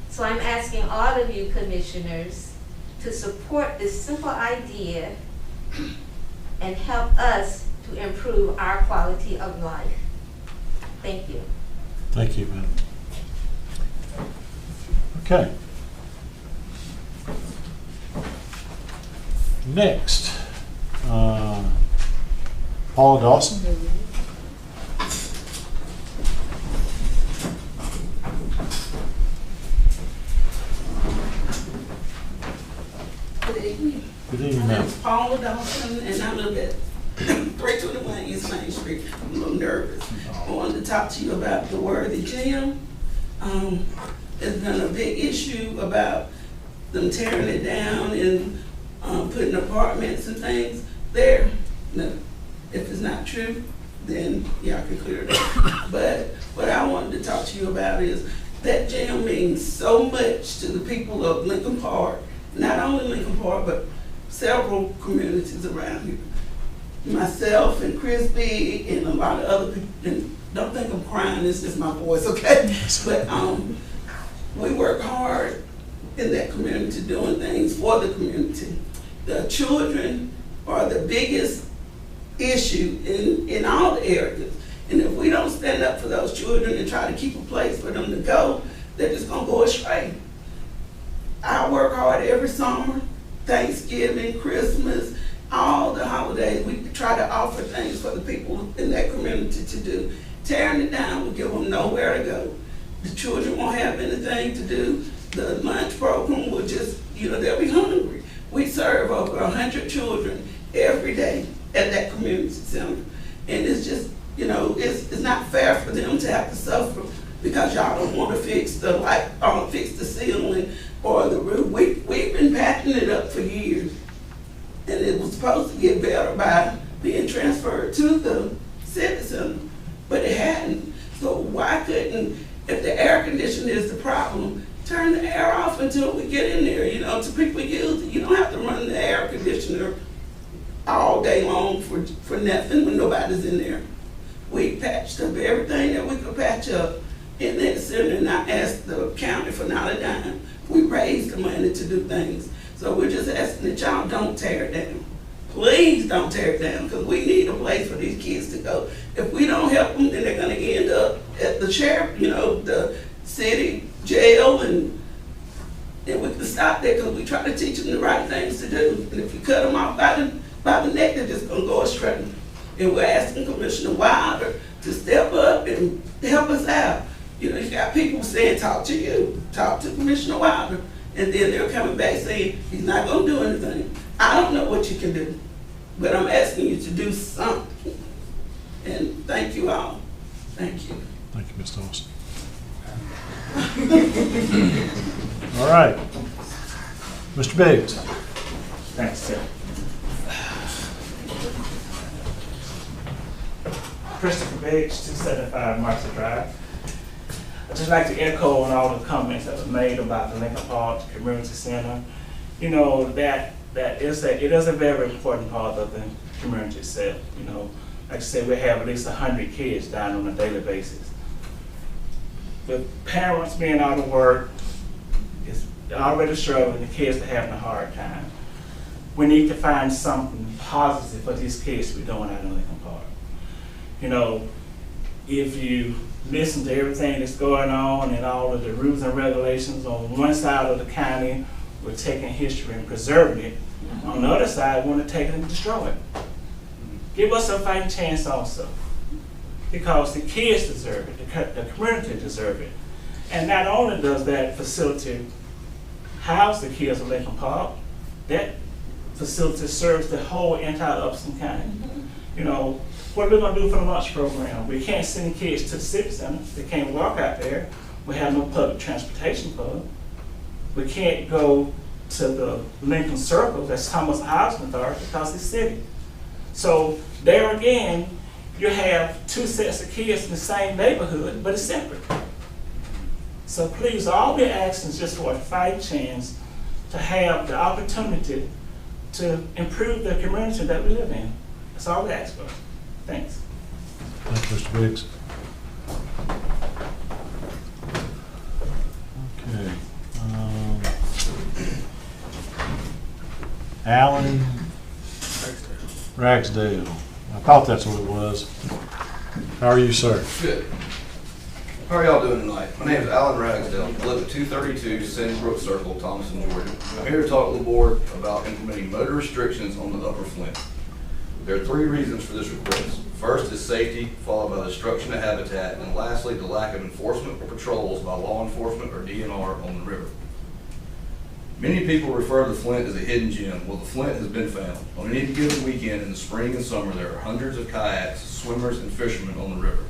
So I'm asking all of you commissioners to support this simple idea and help us to improve our quality of life. Thank you. Thank you, madam. Okay. Next, Paula Dawson. Good evening. Good evening, My ma'am. name is Paula Dawson, and I live at 321 East Main Street. I'm a little nervous. I wanted to talk to you about the Worthy Gym. There's been a big issue about them tearing it down and putting apartments and things there. Now, if it's not true, then y'all can clear it up. But what I wanted to talk to you about is that gym means so much to the people of Lincoln Park. Not only Lincoln Park, but several communities around here. Myself and Chris B and a lot of other people, and don't think I'm crying, it's just my voice, okay? But we work hard in that community doing things for the community. The children are the biggest issue in all the areas. And if we don't stand up for those children and try to keep a place for them to go, they're just gonna go astray. I work hard every summer, Thanksgiving, Christmas, all the holidays. We try to offer things for the people in that community to do. Tearing it down will give them nowhere to go. The children won't have anything to do. The lunch program will just, they'll be hungry. We serve over 100 children every day at that community center. And it's just, it's not fair for them to have to suffer because y'all don't want to fix the light, or fix the ceiling or the roof. We've been patching it up for years. And it was supposed to get better by being transferred to the Civic Center, but it hadn't. So why couldn't, if the air conditioner is the problem, turn the air off until we get in there, to people use it. You don't have to run the air conditioner all day long for nothing when nobody's in there. We patched up everything that we could patch up in that center, and I asked the county for not a dime. We raised the money to do things. So we're just asking that y'all don't tear it down. Please don't tear it down, because we need a place for these kids to go. If we don't help them, then they're gonna end up at the sheriff, the city jail, and we can stop that because we try to teach them the right things to do. And if you cut them off by the neck, they're just gonna go astray. And we're asking Commissioner Wilder to step up and help us out. You got people saying, talk to Commissioner Wilder. And then they're coming back saying, he's not gonna do anything. I don't know what you can do, but I'm asking you to do something. And thank you all. Thank you. Thank you, Ms. Dawson. All right. Mr. Biggs. Thanks, sir. Christopher Biggs, 275 Marshall Drive. I'd just like to echo on all the comments that were made about the Lincoln Park Community Center. It is a very important part of the community itself. Like I said, we have at least 100 kids down on a daily basis. With parents being out of work, it's already struggling, the kids are having a hard time. We need to find something positive for these kids to be doing out in Lincoln Park. If you listen to everything that's going on and all of the rules and regulations, on one side of the county, we're taking history and preserving it. On the other side, we want to take it and destroy it. Give us a fighting chance also. because the kids deserve it, the community deserve it. And not only does that facility house the kids in Lincoln Park, that facility serves the whole entire Upson County. You know, what are we gonna do for the lunch program? We can't send kids to the Civic Center. They can't walk out there. We have no public transportation for them. We can't go to the Lincoln Circle, that's Thomas Housing Authority, because it's city. So there again, you have two sets of kids in the same neighborhood, but it's separate. So please, all we're asking is just for a fighting chance to have the opportunity to improve the community that we live in. That's all we ask for. Thanks. Thank you, Mr. Biggs. Okay. Alan Ragsdale. I thought that's what it was. How are you, sir? Good. How are y'all doing tonight? My name is Alan Ragsdale. I live at 232 Sandy Brook Circle, Thomaston, Georgia. I'm here to talk to the board about implementing motor restrictions on the Upper Flint. There are 3 reasons for this request. First is safety, followed by destruction of habitat, and lastly, the lack of enforcement or patrols by law enforcement or DNR on the river. Many people refer to the Flint as a hidden gem. Well, the Flint has been found. On any given weekend in the spring and summer, there are hundreds of kayaks, swimmers, and fishermen on the river.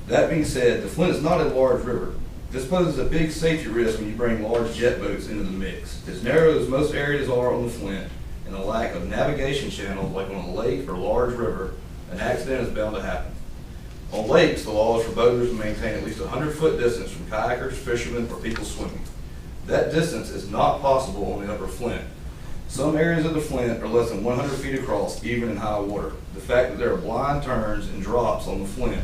That being said, the Flint is not a large river. This poses a big safety risk when you bring large jet boats into the mix. As narrow as most areas are on the Flint, and the lack of navigation channels like on a lake or large river, an accident is bound to happen. On lakes, the law is for boaters to maintain at least a 100-foot distance from kayakers, fishermen, or people swimming. That distance is not possible on the Upper Flint. Some areas of the Flint are less than 100 feet across, even in high water. The fact that there are blind turns and drops on the Flint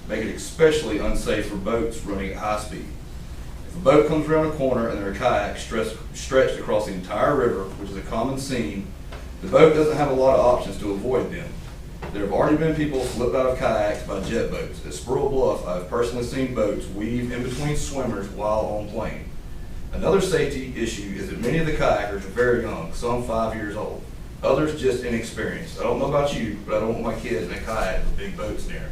make it especially unsafe for boats running at high speed. If a boat comes around a corner and there are kayaks stretched across the entire river, which is a common scene, the boat doesn't have a lot of options to avoid them. There have already been people flipped out of kayaks by jet boats. At Squirrel Bluff, I have personally seen boats weave in between swimmers while on plane. Another safety issue is that many of the kayakers are very young, some 5 years old. Others just inexperienced. I don't know about you, but I don't want my kids in a kayak with big boats near.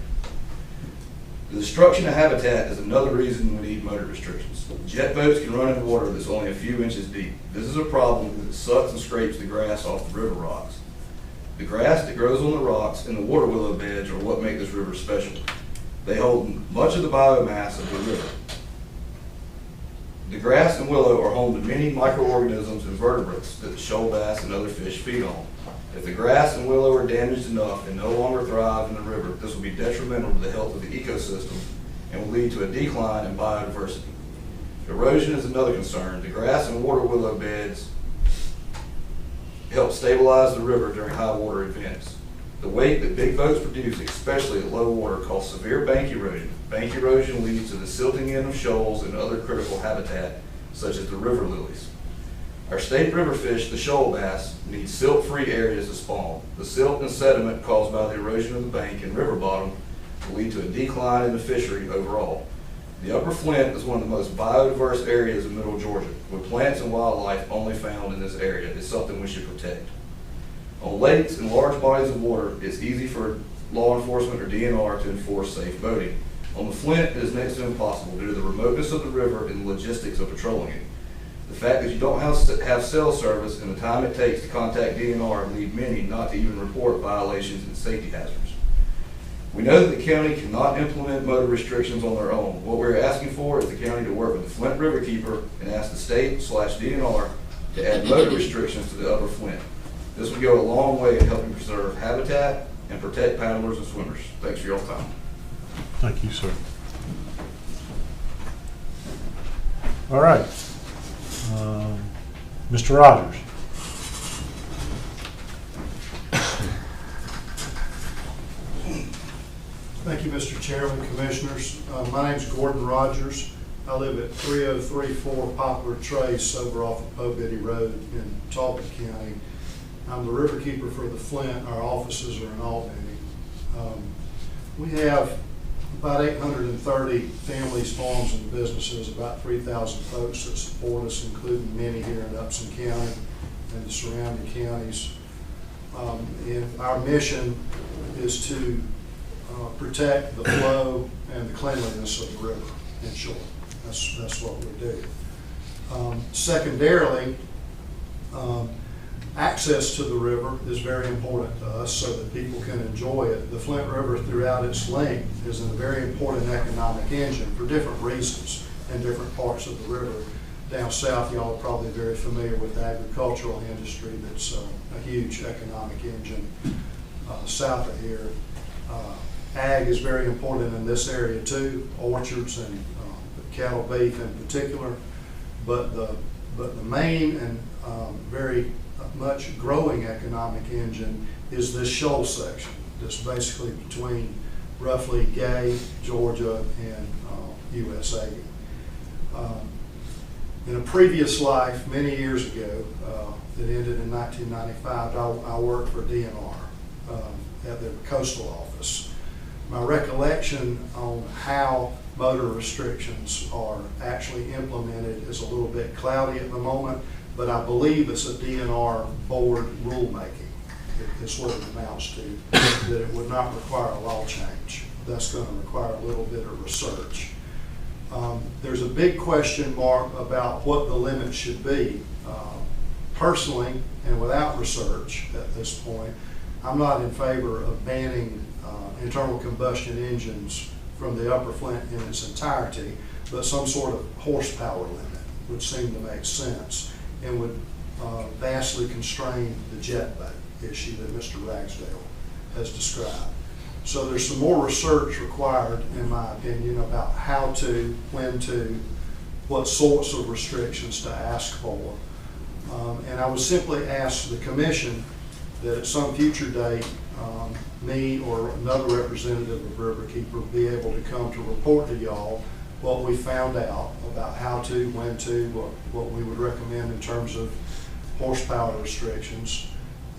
The destruction of habitat is another reason we need motor restrictions. Jet boats can run in water that's only a few inches deep. This is a problem because it sucks and scrapes the grass off the river rocks. The grass that grows on the rocks and the water willow beds are what make this river special. They hold much of the biomass of the river. The grass and willow are home to many microorganisms and vertebrates that the shoal bass and other fish feed on. If the grass and willow are damaged enough and no longer thrive in the river, this will be detrimental to the health of the ecosystem and will lead to a decline in biodiversity. Erosion is another concern. The grass and water willow beds help stabilize the river during high water events. The weight that big boats produce, especially at low water, causes severe bank erosion. Bank erosion leads to the silting in of shoals and other critical habitat, such as the river lilies. Our state river fish, the shoal bass, need silt-free areas to spawn. The silt and sediment caused by the erosion of the bank and river bottom will lead to a decline in the fishery overall. The Upper Flint is one of the most biodiverse areas in Middle Georgia, with plants and wildlife only found in this area. It's something we should protect. On lakes and large bodies of water, it's easy for law enforcement or DNR to enforce safe boating. On the Flint, it is next to impossible due to the remoteness of the river and the logistics of patrolling it. The fact that you don't have cell service and the time it takes to contact DNR lead many not to even report violations and safety hazards. We know that the county cannot implement motor restrictions on their own. What we're asking for is the county to work with the Flint Riverkeeper and ask the state/DNR to add motor restrictions to the Upper Flint. This would go a long way in helping preserve habitat and protect paddlers and swimmers. Thanks for your time. Thank you, sir. All right. Mr. Rogers. Thank you, Mr. Chairman, Commissioners. My name is Gordon Rogers. I live at 3034 Poplar Trace, sober off of Pobitty Road in Talbot County. I'm the riverkeeper for the Flint. Our offices are in Albany. We have about 830 families, farms, and businesses, about 3,000 folks that support us, including many here in Upson County and the surrounding counties. And our mission is to protect the flow and the cleanliness of the river, in short. That's what we do. Secondarily, access to the river is very important to us so that people can enjoy it. The Flint River throughout its length is a very important economic engine for different reasons in different parts of the river. Down south, y'all are probably very familiar with the agricultural industry that's a huge economic engine south of here. Ag is very important in this area too, orchards and cattle beef in particular. But the main and very much growing economic engine is this shoal section that's basically between roughly Gay, Georgia, and USA. In a previous life, many years ago, that ended in 1995, I worked for DNR at the coastal office. My recollection on how motor restrictions are actually implemented is a little bit cloudy at the moment, but I believe it's a DNR board rulemaking. It's what it amounts to, that it would not require a law change. That's going to require a little bit of research. There's a big question mark about what the limit should be. Personally, and without research at this point, I'm not in favor of banning internal combustion engines from the Upper Flint in its entirety, but some sort of horsepower limit would seem to make sense and would vastly constrain the jet boat issue that Mr. Ragsdale has described. So there's some more research required, in my opinion, about how to, when to, what sorts of restrictions to ask for. And I would simply ask the commission that at some future date, me or another representative of Riverkeeper be able to come to report to y'all what we found out about how to, when to, what we would recommend in terms of horsepower restrictions,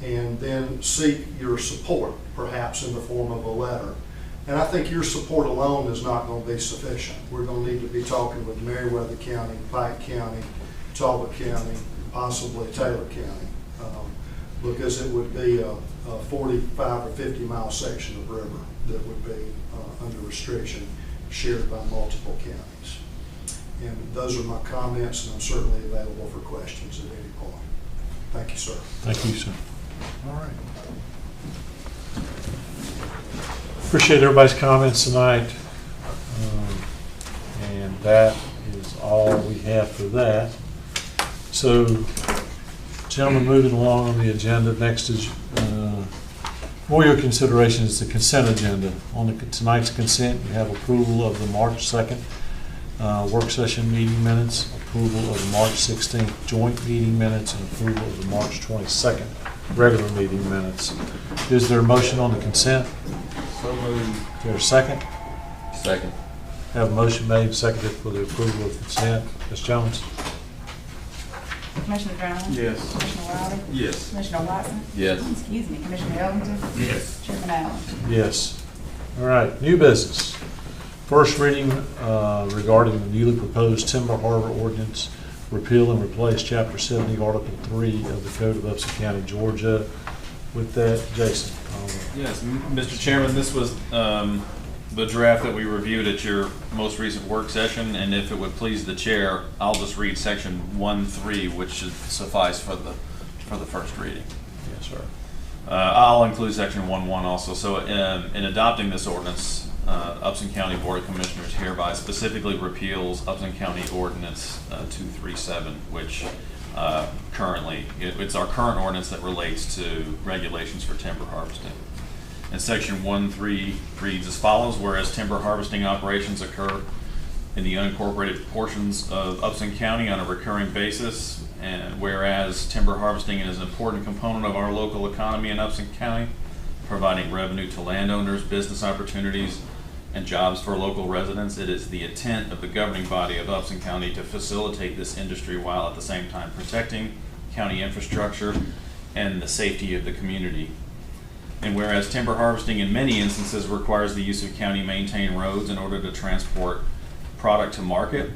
and then seek your support, perhaps in the form of a letter. And I think your support alone is not going to be sufficient. We're going to need to be talking with Meriwether County, Pike County, Talbot County, possibly Taylor County, because it would be a 45 or 50 mile section of river that would be under restriction shared by multiple counties. And those are my comments, and I'm certainly available for questions at any point. Thank you, sir. Thank you, sir. All right. Appreciate everybody's comments tonight. And that is all we have for that. So, gentlemen, moving along on the agenda, next is for your consideration is the consent agenda. On tonight's consent, you have approval of the March 2nd work session meeting minutes, approval of the March 16th joint meeting minutes, and approval of the March 22nd regular meeting minutes. Is there a motion on the consent? So moved. Is there a second? Second. Have a motion made and seconded for the approval of consent. Ms. Jones? Commissioner Jones? Yes. Commissioner Wiley? Yes. Commissioner Watson? Yes. Excuse me, Commissioner Ellington? Yes. Chairman Allen? Yes. All right, new business. First reading regarding the newly proposed Timber Harbor Ordinance, repeal and replace Chapter 70, Article 3 of the Code of Upson County, Georgia. With that, Jason. Yes, Mr. Chairman, this was the draft that we reviewed at your most recent work session, and if it would please the chair, I'll just read section 1.3, which should suffice for the first reading. Yes, sir. I'll include section 1.1 also. So in adopting this ordinance, Upson County Board of Commissioners hereby specifically repeals Upson County Ordinance 237, which currently, it's our current ordinance that relates to regulations for timber harvesting. And section 1.3 reads as follows: whereas timber harvesting operations occur in the unincorporated portions of Upson County on a recurring basis, and whereas timber harvesting is an important component of our local economy in Upson County, providing revenue to landowners, business opportunities, and jobs for local residents, it is the intent of the governing body of Upson County to facilitate this industry while at the same time protecting county infrastructure and the safety of the community. And whereas timber harvesting in many instances requires the use of county maintained roads in order to transport product to market,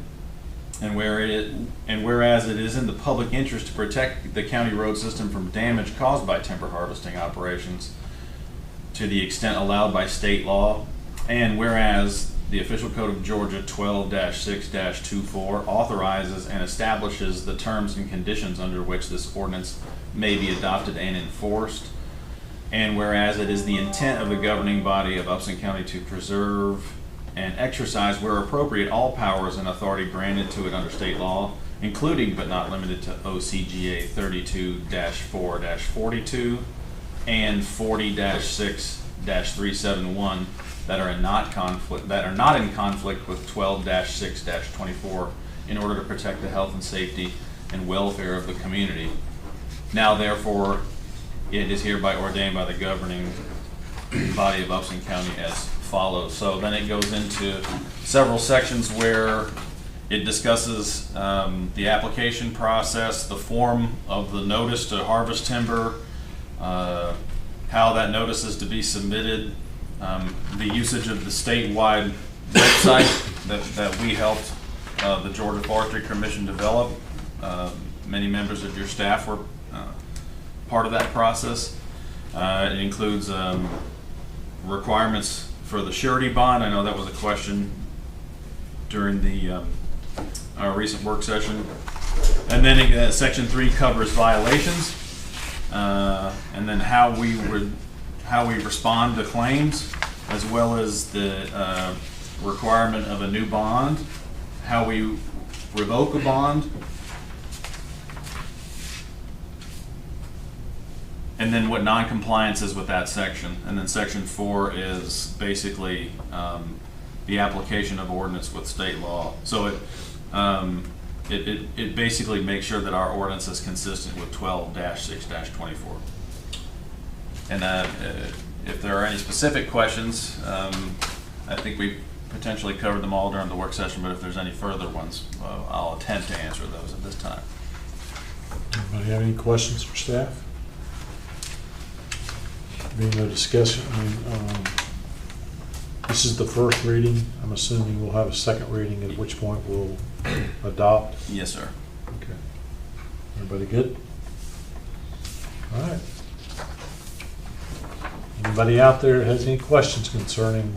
and whereas it is in the public interest to protect the county road system from damage caused by timber harvesting operations, to the extent allowed by state law. And whereas the Official Code of Georgia 12-6-24 authorizes and establishes the terms and conditions under which this ordinance may be adopted and enforced. And whereas it is the intent of the governing body of Upson County to preserve and exercise where appropriate all powers and authority granted to it under state law, including but not limited to OCGA 32-4-42 and 40-6-371 that are not in conflict with 12-6-24 in order to protect the health and safety and welfare of the community. Now therefore, it is hereby ordained by the governing body of Upson County as follows. So then it goes into several sections where it discusses the application process, the form of the notice to harvest timber, how that notice is to be submitted, the usage of the statewide website that we helped the Georgia Forestry Commission develop. Many members of your staff were part of that process. It includes requirements for the surety bond. I know that was a question during the our recent work session. And then section 3 covers violations, and then how we respond to claims, as well as the requirement of a new bond, how we revoke a bond, and then what non-compliance is with that section. And then section 4 is basically the application of ordinance with state law. So it basically makes sure that our ordinance is consistent with 12-6-24. And if there are any specific questions, I think we potentially covered them all during the work session, but if there's any further ones, I'll attempt to answer those at this time. Anybody have any questions for staff? Being no discussion, this is the first reading. I'm assuming we'll have a second reading, at which point we'll adopt. Yes, sir. Okay. Everybody good? All right. Anybody out there has any questions concerning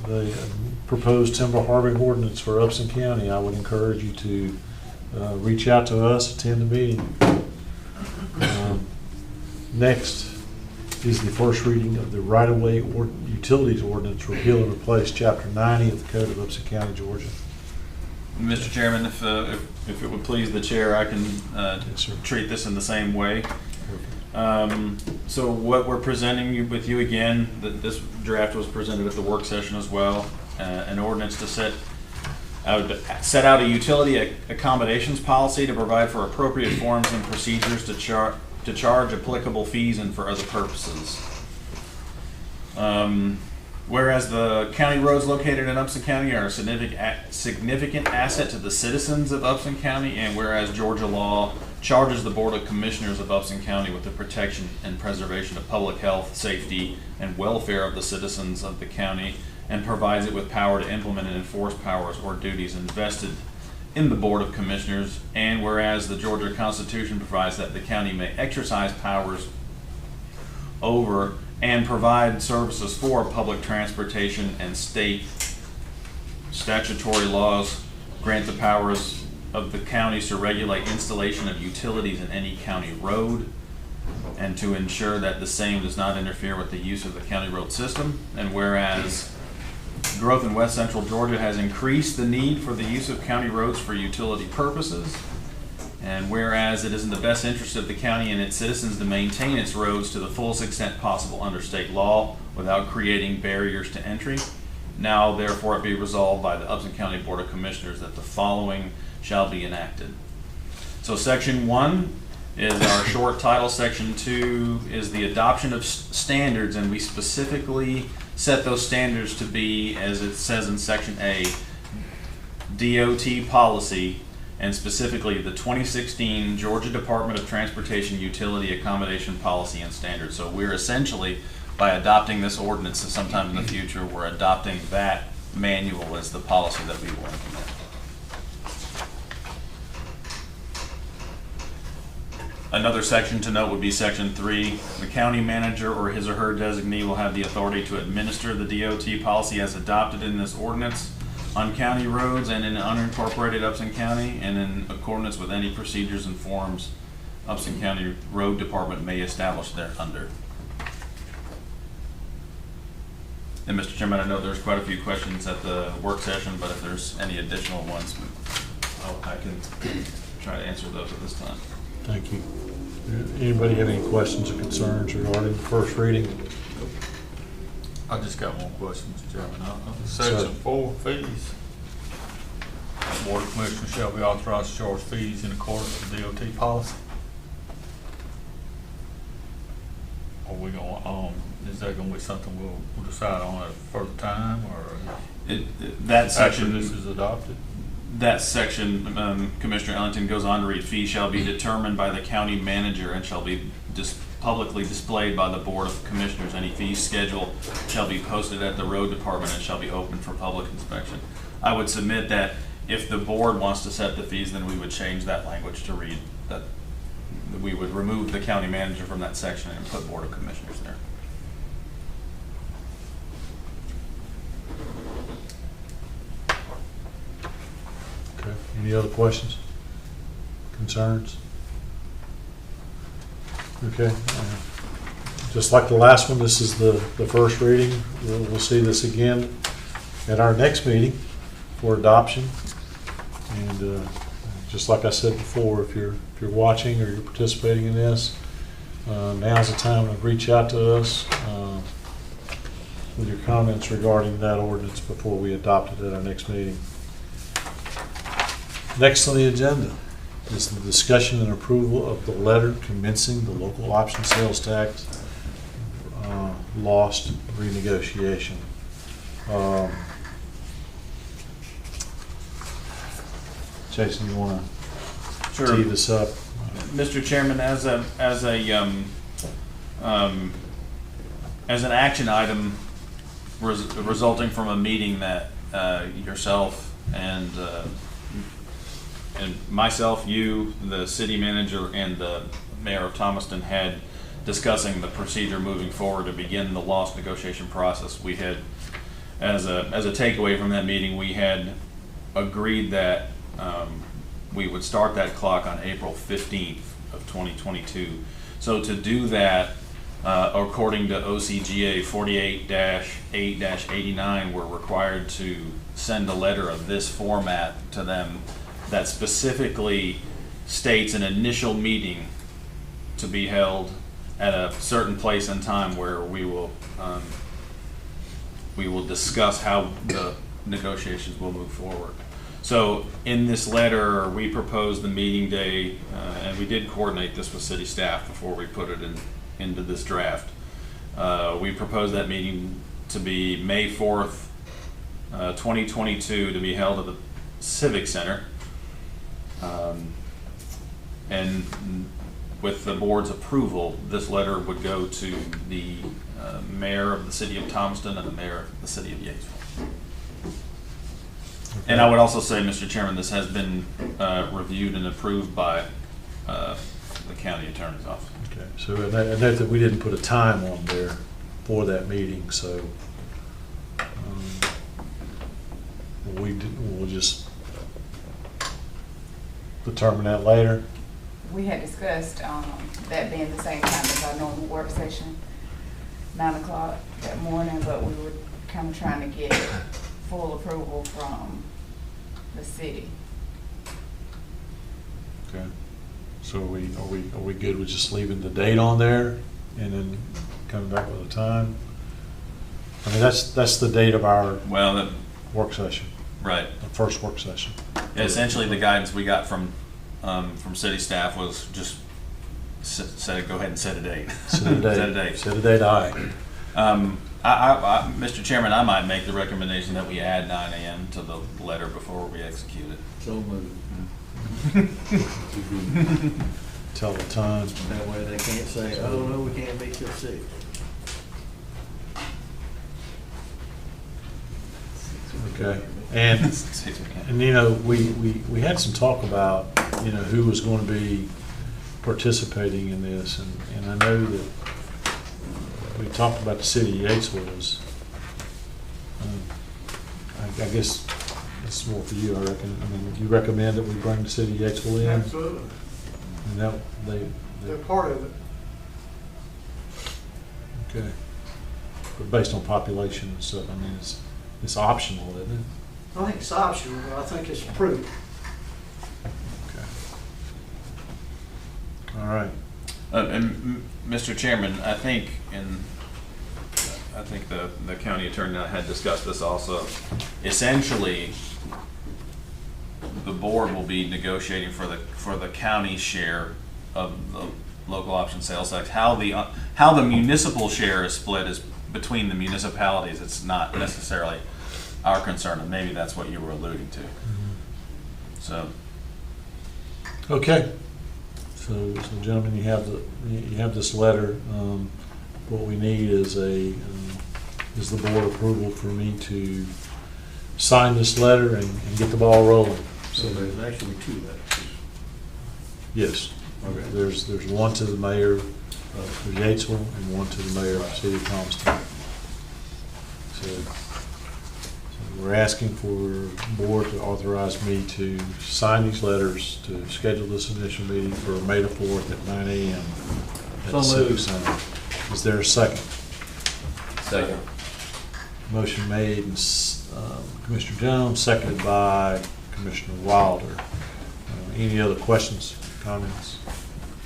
the proposed timber harvesting ordinance for Upson County? I would encourage you to reach out to us, attend the meeting. Next is the first reading of the right-of-way utilities ordinance, repeal and replace Chapter 90 of the Code of Upson County, Georgia. Mr. Chairman, if it would please the chair, I can Yes, treat this in the same way. So what we're presenting with you again, this draft was presented at the work session as well, an ordinance to set out a utility accommodations policy to provide for appropriate forms and procedures to charge applicable fees and for other purposes. Whereas the county roads located in Upson County are a significant asset to the citizens of Upson County, and whereas Georgia law charges the Board of Commissioners of Upson County with the protection and preservation of public health, safety, and welfare of the citizens of the county, and provides it with power to implement and enforce powers or duties invested in the Board of Commissioners, and whereas the Georgia Constitution provides that the county may exercise powers over and provide services for public transportation, and state statutory laws grant the powers of the counties to regulate installation of utilities in any county road and to ensure that the same does not interfere with the use of the county road system. And whereas growth in West Central Georgia has increased the need for the use of county roads for utility purposes, and whereas it is in the best interest of the county and its citizens to maintain its roads to the fullest extent possible under state law without creating barriers to entry, now therefore it be resolved by the Upson County Board of Commissioners that the following shall be enacted. So section 1 is our short title. Section 2 is the adoption of standards, and we specifically set those standards to be, as it says in section A, DOT policy, and specifically the 2016 Georgia Department of Transportation Utility Accommodation Policy and Standards. So we're essentially, by adopting this ordinance sometime in the future, we're adopting that manual as the policy that we will implement. Another section to note would be section 3. The county manager or his or her designee will have the authority to administer the DOT policy as adopted in this ordinance on county roads and in unincorporated Upson County, and in accordance with any procedures and forms Upson County Road Department may establish thereunder. And Mr. Chairman, I know there's quite a few questions at the work session, but if there's any additional ones, I can try to answer those at this time. Thank you. Anybody have any questions or concerns regarding the first reading? I just got one question, Mr. Chairman. Sir. Section 4, fees. Board of Commissioners shall be authorized to charge fees in accordance with DOT policy. Are we going, is that gonna be something we'll decide on at a further time, or That after section, this is adopted? that section, Commissioner Ellington goes on to read, fees shall be determined by the county manager and shall be publicly displayed by the Board of Commissioners. Any fee schedule shall be posted at the road department and shall be open for public inspection. I would submit that if the board wants to set the fees, then we would change that language to read that we would remove the county manager from that section and put Board of Commissioners there. Okay. Any other questions? Concerns? Okay. Just like the last one, this is the first reading. We'll see this again at our next meeting for adoption. And just like I said before, if you're watching or you're participating in this, now's the time to reach out to us with your comments regarding that ordinance before we adopt it at our next meeting. Next on the agenda is the discussion and approval of the letter commencing the local option sales tax lost renegotiation. Jason, you want to tee this up? Mr. Chairman, as an action item resulting from a meeting that yourself and myself, you, the city manager, and the mayor of Thomaston had discussing the procedure moving forward to begin the loss negotiation process. We had, as a takeaway from that meeting, we had agreed that we wowould start that clock on April 15th of 2022. So to do that, according to OCGA 48-8-89, we're required to send a letter of this format to them that specifically states an initial meeting to be held at a certain place and time where we will discuss how the negotiations will move forward. So in this letter, we proposed the meeting day, and we did coordinate this with city staff before we put it into this draft. We proposed that meeting to be May 4th, 2022, to be held at the Civic Center. And with the board's approval, this letter would go to the mayor of the city of Thomaston and the mayor of the city of Yatesville. Okay. And I would also say, Mr. Chairman, this has been reviewed and approved by the county attorney's office. Okay, so I note that we didn't put a time on there for that meeting, so we'll just determine that later. We had discussed that being the same time as our normal work session, 9 o'clock that morning, but we were kind of trying to get full approval from the city. Okay. So are we good with just leaving the date on there and then coming back with a time? I mean, that's the date of our work session. Right. The first work session. Yeah, essentially, the guidance we got from city staff was just go ahead and set a date. Set a date. Set a date. Set a date. Aye. Mr. Chairman, I might make the recommendation that we add 9 a.m. to the letter before we execute it. So moved. Tell the time. That way they can't say, oh, no, we can't be till 6. Okay. And you know, we had some talk about, you know, who was going to be participating in this, and I know that we talked about the city of Yatesville as, I guess it's more for you, I reckon. I mean, you recommend that we bring the city of Yatesville in? Absolutely. And that, They're part of it. okay. But based on population and stuff, I mean, it's optional, isn't it? I think it's optional, but I think it's prudent. All right. And Mr. Chairman, I think the county attorney and I had discussed this also. Essentially, the board will be negotiating for the county share of the local option sales tax. How the municipal share is split is between the municipalities. It's not necessarily our concern, and maybe that's what you were alluding to. So. Okay. So gentlemen, you have this letter. What we need is the board approval for me to sign this letter and get the ball rolling. So there's actually two letters. Yes. Okay. There's one to the mayor of Yatesville and one to the mayor of the city of Thomastown. So we're asking for the board to authorize me to sign these letters to schedule this initial meeting for May the 4th at 9 a.m. at the Civic Center. Is there a second? Second. Motion made, and Commissioner Jones, seconded by Commissioner Wilder. Any other questions, comments?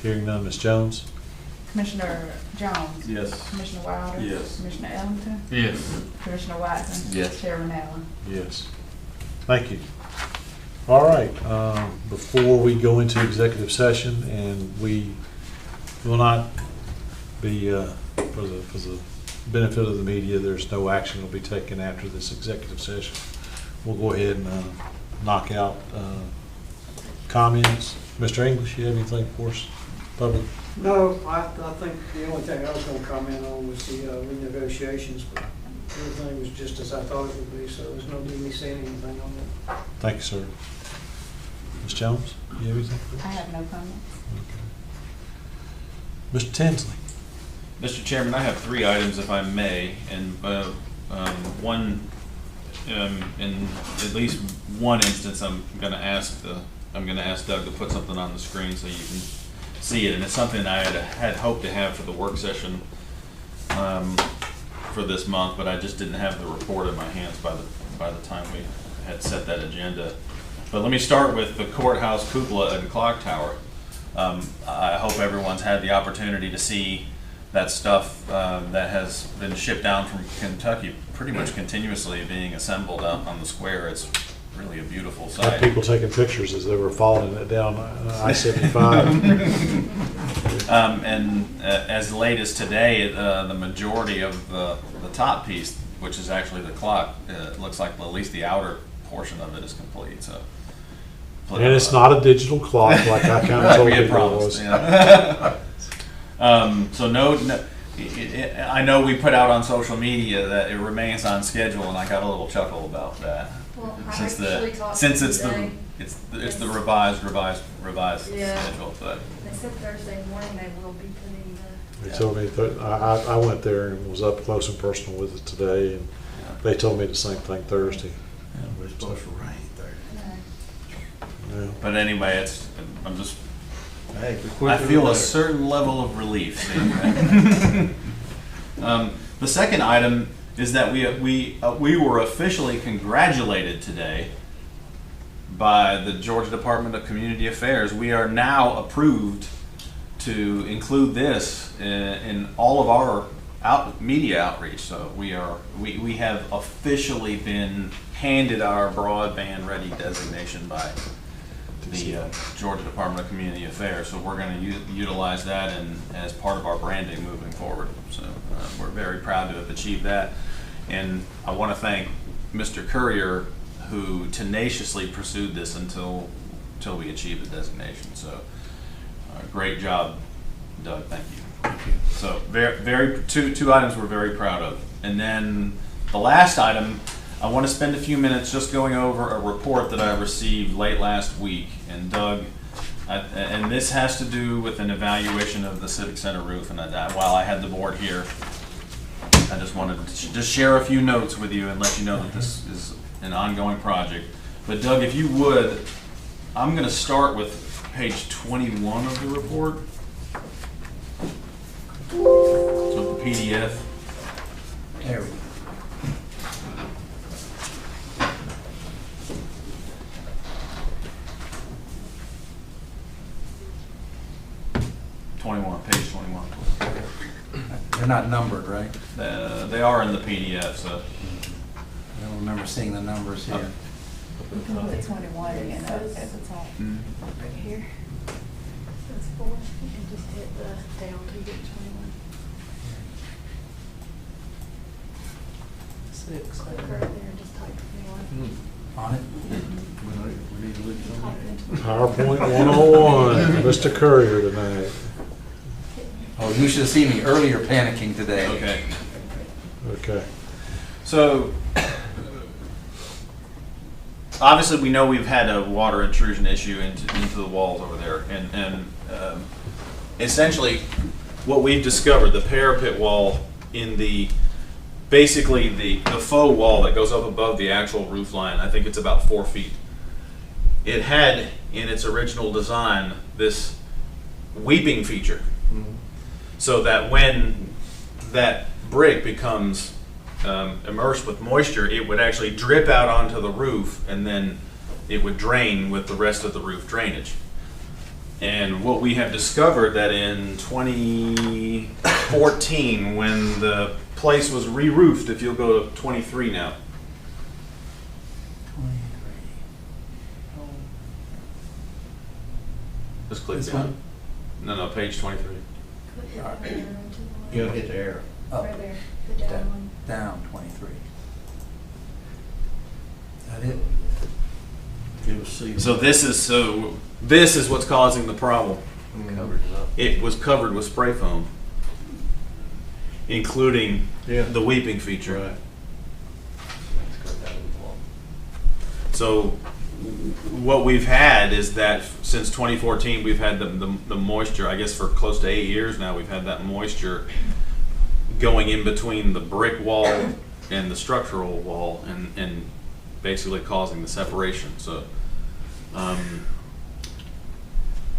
Hearing none, Ms. Jones? Commissioner Jones? Yes. Commissioner Wilder? Yes. Commissioner Ellington? Yes. Commissioner Watson? Yes. Chairman Allen? Yes. Thank you. All right, before we go into executive session, and we will not be, for the benefit of the media, there's no action will be taken after this executive session. We'll go ahead and knock out comments. Mr. English, you have anything for us, public? No, I think the only thing I was gonna comment on was the renegotiations, but everything was just as I thought it would be, so there's no need me saying anything on that. Thank you, sir. Ms. Jones, you have anything for us? I have no comments. Okay. Mr. Tinsley? Mr. Chairman, I have 3 items, if I may, and one, in at least one instance, I'm going to ask Doug to put something on the screen so you can see it, and it's something I had hoped to have for the work session for this month, but I just didn't have the report in my hands by the time we had set that agenda. But let me start with the courthouse cupola and clock tower. I hope everyone's had the opportunity to see that stuff that has been shipped down from Kentucky, pretty much continuously being assembled out on the square. It's really a beautiful Had sight. people taking pictures as they were following it down I-75. And as late as today, the majority of the top piece, which is actually the clock, it looks like at least the outer portion of it is complete. So, And it's not a digital clock like I kind of told we had people it promised. was. Yeah. So I know we put out on social media that it remains on schedule, and I got a little chuckle about that. Well, I Since actually talked since to it's today. it's the revised Yeah. schedule, but They said Thursday morning they will be putting the. They told me, I went there and was up close and personal with it today, and they told me the same thing Thursday. We're supposed to rain Thursday. Yeah. but anyway, I'm just. Hey, the I quicker feel the a better. certain level of relief seeing that. The second item is that we were officially congratulated today by the Georgia Department of Community Affairs. We are now approved to include this in all of our media outreach. So we have officially been handed our broadband ready designation by the Georgia Department of Community Affairs. So we're going to utilize that as part of our branding moving forward. So we're very proud to have achieved that. And I want to thank Mr. Courier, who tenaciously pursued this until we achieved the designation. So great job, Doug. Thank you. Thank you. So two items we're very proud of. And then the last item, I want to spend a few minutes just going over a report that I received late last week. And Doug And this has to do with an evaluation of the Civic Center roof, and while I had the board here, I just wanted to just share a few notes with you and let you know that this is an ongoing project. But Doug, if you would, I'm going to start with page 21 of the report, of the PDF. There we go. Page 21. They're not numbered, right? They are in the PDF, so. I don't remember seeing the numbers here. We can put 21 again up at the top, right here. That's 4, you can just hit the down to get 21. 6. Click right there and just type 21. On it? Type into PowerPoint 101, Mr. Courier tonight. Oh, you should have seen me earlier panicking today. Okay. Okay. So, obviously, we know we've had a water intrusion issue into the walls over there, and essentially, what we've discovered, the parapet wall in basically the faux wall that goes up above the actual roof line, I think it's about 4 feet. It had, in its original design, this weeping feature, so that when that brick becomes immersed with moisture, it would actually drip out onto the roof, and then it would drain with the rest of the roof drainage. And what we have discovered that in 2014, when the place was re-roofed, if you'll go to 23 now. 23. Just click This down. one? No, page 23. Click the arrow to the left. You gotta hit the arrow. Up. Right there, the down one. Down 23. Is that it? It was sealed. So this is what's causing the problem. Covered it up. It was covered with spray foam, including Yeah. the weeping feature. Right. Let's go down to the wall. So what we've had is that since 2014, we've had the moisture, I guess for close to 8 years now, we've had that moisture going in between the brick wall and the structural wall, and basically causing the separation. So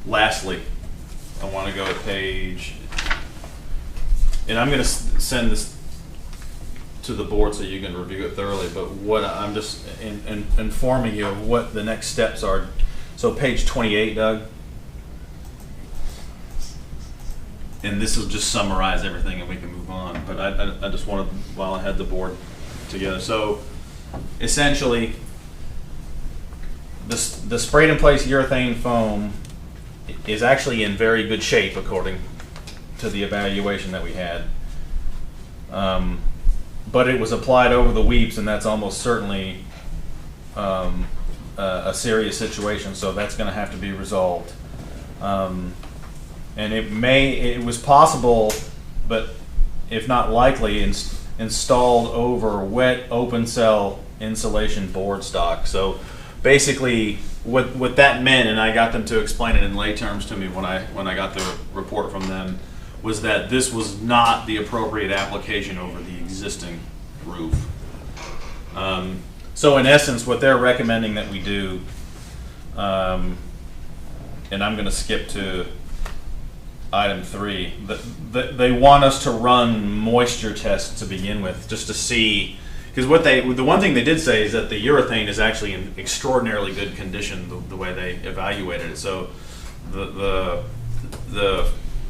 lastly, I want to go to page, and I'm going to send this to the board so you can review it thoroughly, but what I'm just informing you of what the next steps are. So page 28, Doug. And this will just summarize everything and we can move on. But I just wanted, while I had the board together. So essentially, the sprayed in place urethane foam is actually in very good shape according to the evaluation that we had. But it was applied over the weeps, and that's almost certainly a serious situation, so that's going to have to be resolved. And it was possible, but if not likely, installed over wet open cell insulation board stock. So basically, what that meant, and I got them to explain it in lay terms to me when I got the report from them, was that this was not the appropriate application over the existing roof. So in essence, what they're recommending that we do, and I'm going to skip to item 3, they want us to run moisture tests to begin with, just to see, because the one thing they did say is that the urethane is actually in extraordinarily good condition, the way they evaluated it. So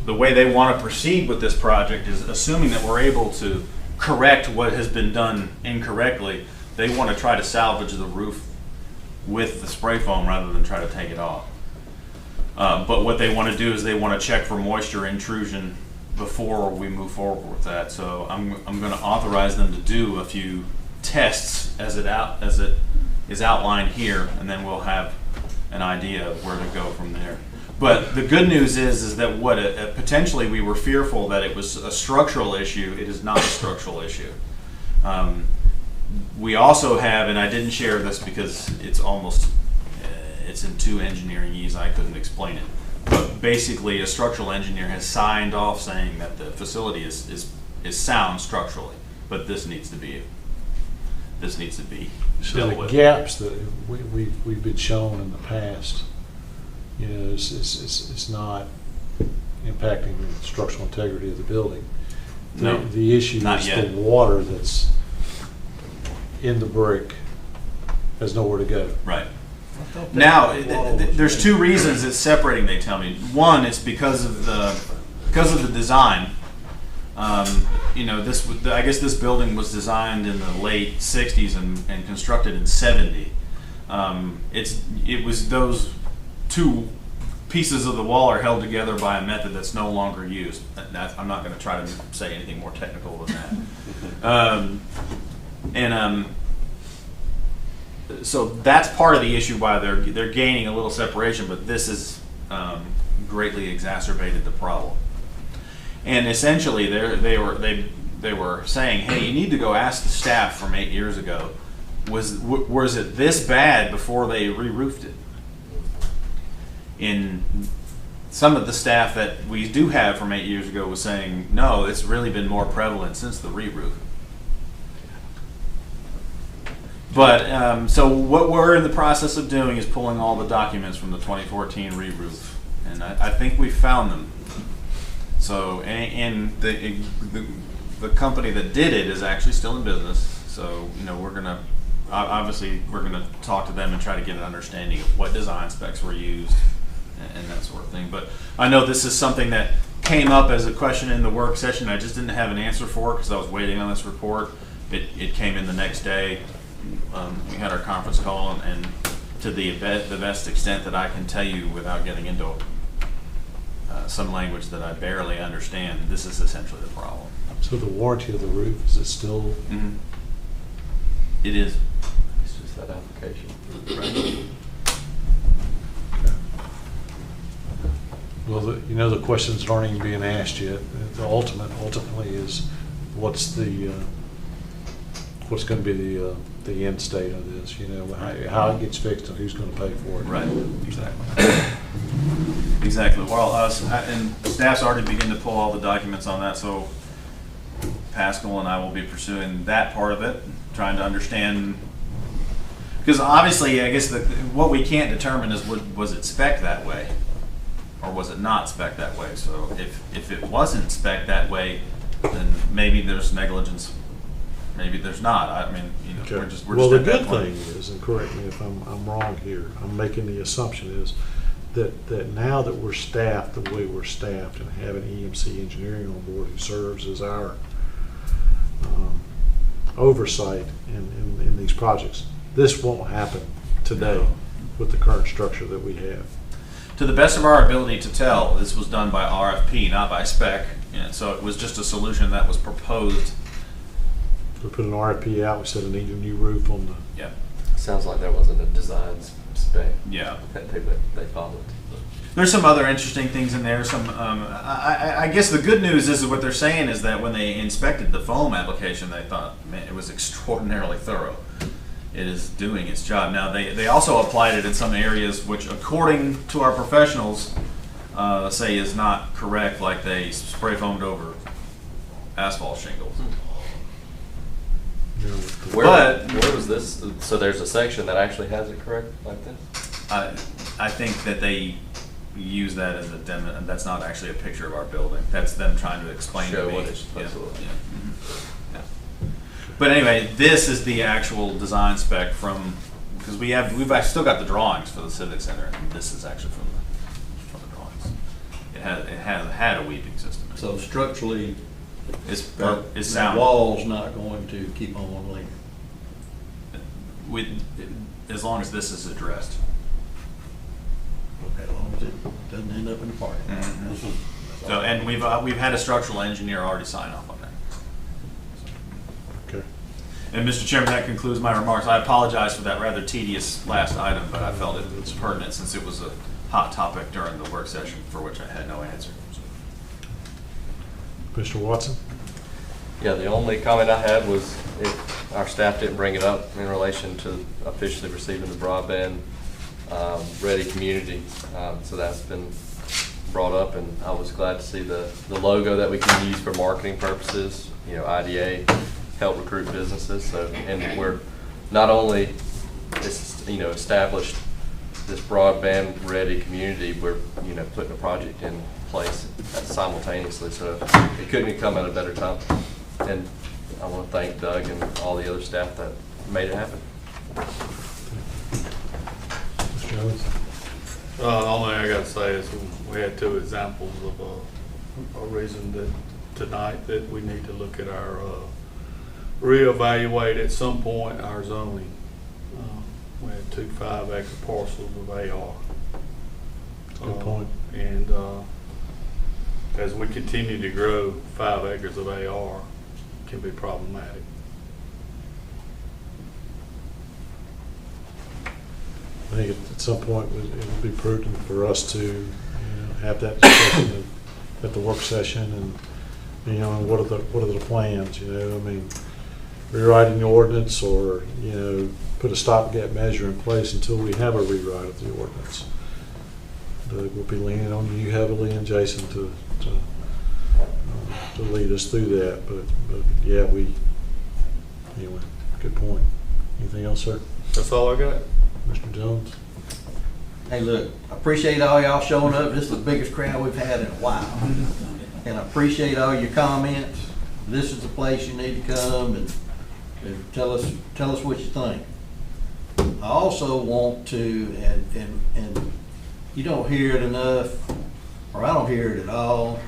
the way they want to proceed with this project is assuming that we're able to correct what has been done incorrectly. They want to try to salvage the roof with the spray foam rather than try to take it off. But what they want to do is they want to check for moisture intrusion before we move forward with that. So I'm going to authorize them to do a few tests as it is outlined here, and then we'll have an idea of where to go from there. But the good news is that potentially we were fearful that it was a structural issue. It is not a structural issue. We also have, and I didn't share this because it's almost it's in two engineeringese, I couldn't explain it. But basically, a structural engineer has signed off saying that the facility is sound structurally, but this needs to be So dealt the with. gaps that we've been shown in the past, you know, it's not impacting the structural integrity of the building. No, The issue not is yet. the water that's in the brick has nowhere to go. Right. Now, there's two reasons it's separating, they tell me. One, it's because of the design. You know, I guess this building was designed in the late 60s and constructed in 70. It was those two pieces of the wall are held together by a method that's no longer used. I'm not going to try to say anything more technical than that. So that's part of the issue why they're gaining a little separation, but this has greatly exacerbated the problem. And essentially, they were saying, hey, you need to go ask the staff from 8 years ago, was it this bad before they re-roofed it? In some of the staff that we do have from 8 years ago was saying, no, it's really been more prevalent since the re-roof. But, so what we're in the process of doing is pulling all the documents from the 2014 re-roof. And I think we found them. So, and the company that did it is actually still in business. So, you know, we're going to talk to them and try to get an understanding of what design specs were used and that sort of thing. But I know this is something that came up as a question in the work session. I just didn't have an answer for it because I was waiting on this report. It came in the next day. We had our conference call, and to the best extent that I can tell you without getting into some language that I barely understand, this is essentially the problem. So the warranty of the roof, is it still? Mm-hmm. It is. It's just that application. Right. Well, the questions aren't even being asked yet. The ultimately is what's going to be the end state of this? You know, how it gets fixed and who's going to pay for it. Right. Exactly. Exactly. Well, and staff's already begun to pull all the documents on that, so Pascal and I will be pursuing that part of it, trying to understand. Because obviously, I guess what we can't determine is was it spec'd that way, or was it not spec'd that way? So if it wasn't spec'd that way, then maybe there's negligence. Maybe there's not. I mean, you know, Okay. we're Well, just the at good that point. thing is, and correct me if I'm wrong here, I'm making the assumption is that now that we're staffed the way we're staffed and have an EMC engineering on board who serves as our oversight in these projects, this won't happen today No. with the current structure that we have. To the best of our ability to tell, this was done by RFP, not by spec. And so it was just a solution that was proposed. We put an RFP out, we said we need a new roof on the. Yeah. Sounds like there wasn't a design spec Yeah. that they followed. There's some other interesting things in there. I guess the good news is what they're saying is that when they inspected the foam application, they thought, man, it was extraordinarily thorough. It is doing its job. Now, they also applied it in some areas which, according to our professionals, say is not correct, like they spray foamed over asphalt shingles. Where was this? So there's a section that actually has it correct like this? I think that they use that as a demo, and that's not actually a picture of our building. That's them trying to explain Show to me. what it's supposed to look like. Yeah. Yeah. But anyway, this is the actual design spec from, because we've still got the drawings for the Civic Center, and this is actually from the drawings. It has had a weeping system. So structurally, It's the sound. wall's not going to keep on leaning. As long as this is addressed. Okay, as long as it doesn't end up in the park. Mm-hmm. So, and we've had a structural engineer already sign off on that. Okay. And Mr. Chairman, that concludes my remarks. I apologize for that rather tedious last item, but I felt it was pertinent since it was a hot topic during the work session for which I had no answer. Mr. Watson? Yeah, the only comment I had was if our staff didn't bring it up in relation to officially receiving the broadband ready community. So that's been brought up, and I was glad to see the logo that we can use for marketing purposes. You know, IDA help recruit businesses. So, and we're not only established this broadband ready community, we're putting a project in place simultaneously. So it couldn't have come at a better time. And I want to thank Doug and all the other staff that made it happen. Mr. Jones? The only thing I got to say is we had two examples of a reason that tonight that we need to look at our reevaluate at some point our zoning. We had 2 5-acre parcels of AR. Good point. And as we continue to grow, 5 acres of AR can be problematic. I think at some point it would be prudent for us to have that discussion at the work session, and and what are the plans? I mean, rewriting the ordinance, or put a stopgap measure in place until we have a rewrite of the ordinance. Doug, we'll be leaning on you heavily, and Jason to lead us through that. But yeah, anyway, good point. Anything else, sir? That's all I got. Mr. Jones? Hey, look, I appreciate all y'all showing up. This is the biggest crowd we've had in a while. And I appreciate all your comments. This is the place you need to come and tell us what you think. I also want to, and you don't hear it enough, or I don't hear it at all.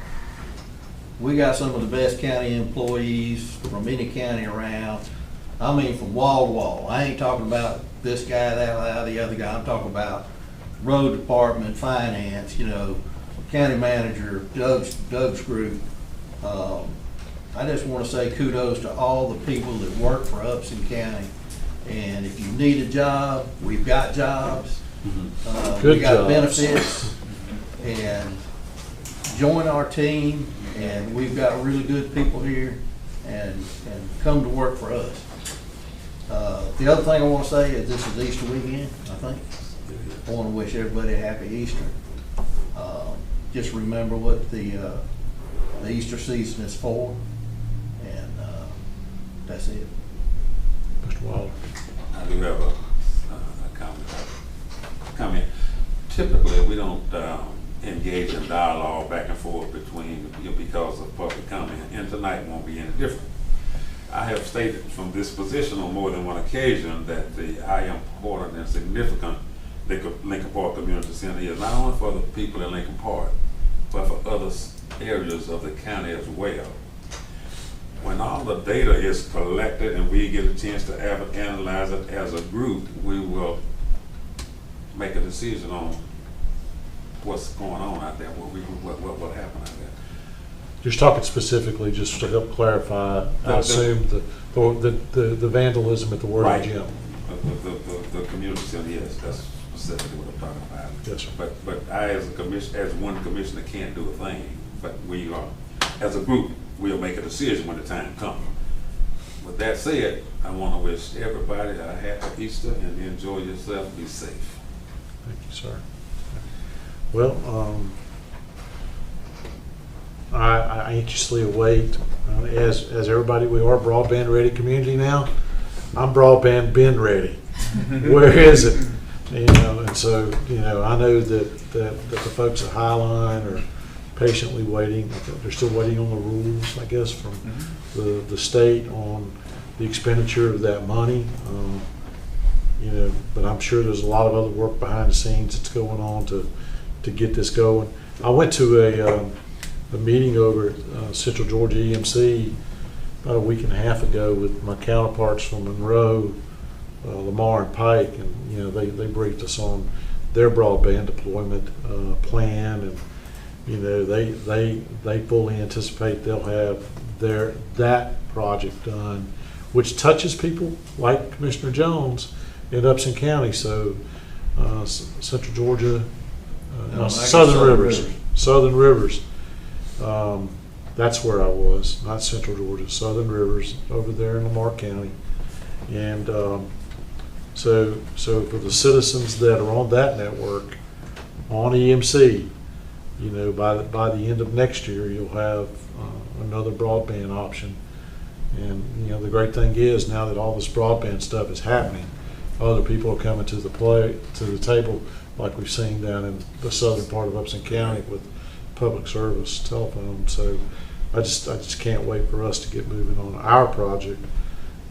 We got some of the best county employees from any county around. I mean, from wall to wall. I ain't talking about this guy, that guy, the other guy. I'm talking about road department, finance, county manager, Doug's group. I just want to say kudos to all the people that work for Upson County. And if you need a job, we've got jobs. We got benefits. And join our team. And we've got really good people here. And come to work for us. The other thing I want to say is this is Easter weekend, I think. I want to wish everybody a happy Easter. Just remember what the Easter season is for, and that's it. Mr. Wilder? I do have a comment. Typically, we don't engage in dialogue back and forth between because of public comment, and tonight won't be any different. I have stated from this position on more than one occasion that how important and significant Lincoln Park Community Center is, not only for the people in Lincoln Park, but for other areas of the county as well. When all the data is collected and we get a chance to analyze it as a group, we will make a decision on what's going on out there, what will happen out there. Just talking specifically, just to help clarify, I assume the vandalism at the Wording Gym. The community center, yes, that's specifically what I'm talking about. Yes, sir. But I, as one commissioner, can't do a thing. But we are, as a group, we'll make a decision when the time comes. With that said, I want to wish everybody a happy Easter and enjoy yourself. Be safe. Thank you, sir. Well, I anxiously await, as everybody, we are a broadband ready community now. I'm broadband bin ready. Where is it? And so, I know that the folks at Highline are patiently waiting. They're still waiting on the rules, I guess, from the state on the expenditure of that money. But I'm sure there's a lot of other work behind the scenes that's going on to get this going. I went to a meeting over at Central Georgia EMC about a week and a half ago with my counterparts from Monroe, Lamar, and Pike, and they briefed us on their broadband deployment plan, and they fully anticipate they'll have that project done, which touches people like Commissioner Jones in Upson County. So Central Georgia, Southern Rivers. That's where I was, not Central Georgia, Southern Rivers over there in Lamar County. And So for the citizens that are on that network, on EMC, you know, by the end of next year, you'll have another broadband option. And, you know, the great thing is now that all this broadband stuff is happening, other people are coming to the table, like we've seen down in the southern part of Upson County with public service telephone. So I just can't wait for us to get moving on our project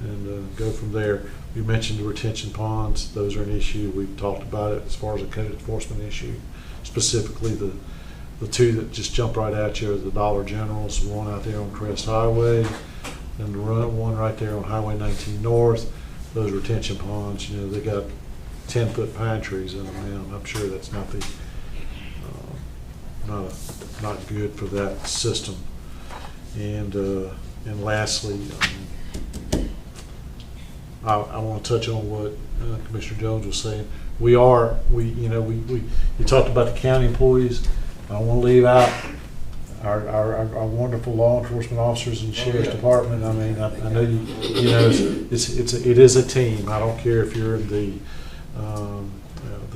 and go from there. You mentioned the retention ponds; those are an issue. We've talked about it as far as a code enforcement issue, specifically the two that just jump right at you are the Dollar Generals, one out there on Crest Highway, and the one right there on Highway 19 North. Those retention ponds, you know, they got 10-foot pine trees in them now. I'm sure that's not not good for that system. And lastly, I want to touch on what Commissioner Jones was saying. You talked about the county employees. I want to leave out our wonderful law enforcement officers and sheriff's department. I mean, I know you know it is a team. I don't care if you're in the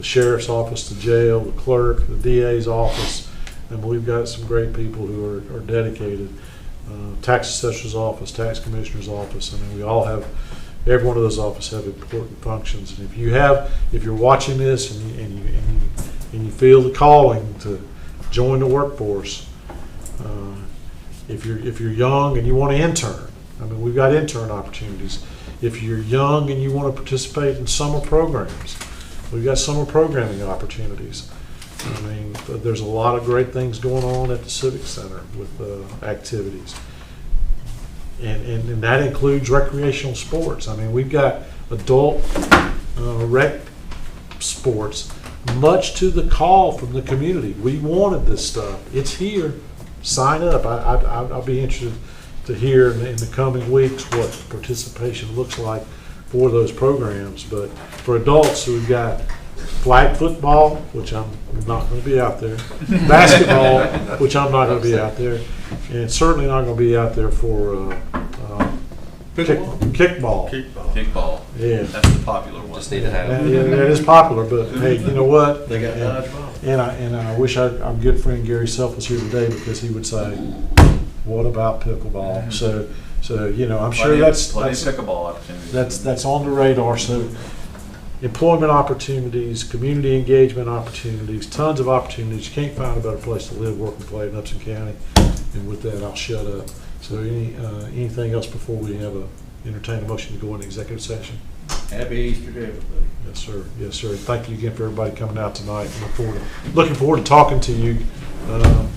sheriff's office, the jail, the clerk, the DA's office, and we've got some great people who are dedicated. Tax assessor's office, tax commissioner's office. I mean, we all have. Every one of those offices have important functions, and if you're watching this and you feel the calling to join the workforce, if you're young and you want to intern, I mean, we've got intern opportunities. If you're young and you want to participate in summer programs, we've got summer programming opportunities. I mean, there's a lot of great things going on at the Civic Center with activities. And that includes recreational sports. I mean, we've got adult rec sports, much to the call from the community. We wanted this stuff. It's here. Sign up. I'll be interested to hear in the coming weeks what participation looks like for those programs. But for adults, we've got flag football, which I'm not going to be out there, basketball, which I'm not going to be out there, and certainly not going to be out there for kickball. Kickball. Yeah. That's the popular one. Just need to have Yeah, that is popular, but hey, you know what? They got dodgeball. And I wish our good friend Gary Self was here today, because he would say, "What about pickleball?" So you know, I'm sure that's pickleball opportunities. That's on the radar. So employment opportunities, community engagement opportunities, tons of opportunities. You can't find a better place to live, work, and play in Upson County. And with that, I'll shut up. So anything else before we have entertain a motion to go into executive session? Happy Easter to everybody. Yes, sir. Yes, sir. Thank you again for everybody coming out tonight. Looking forward to talking to you.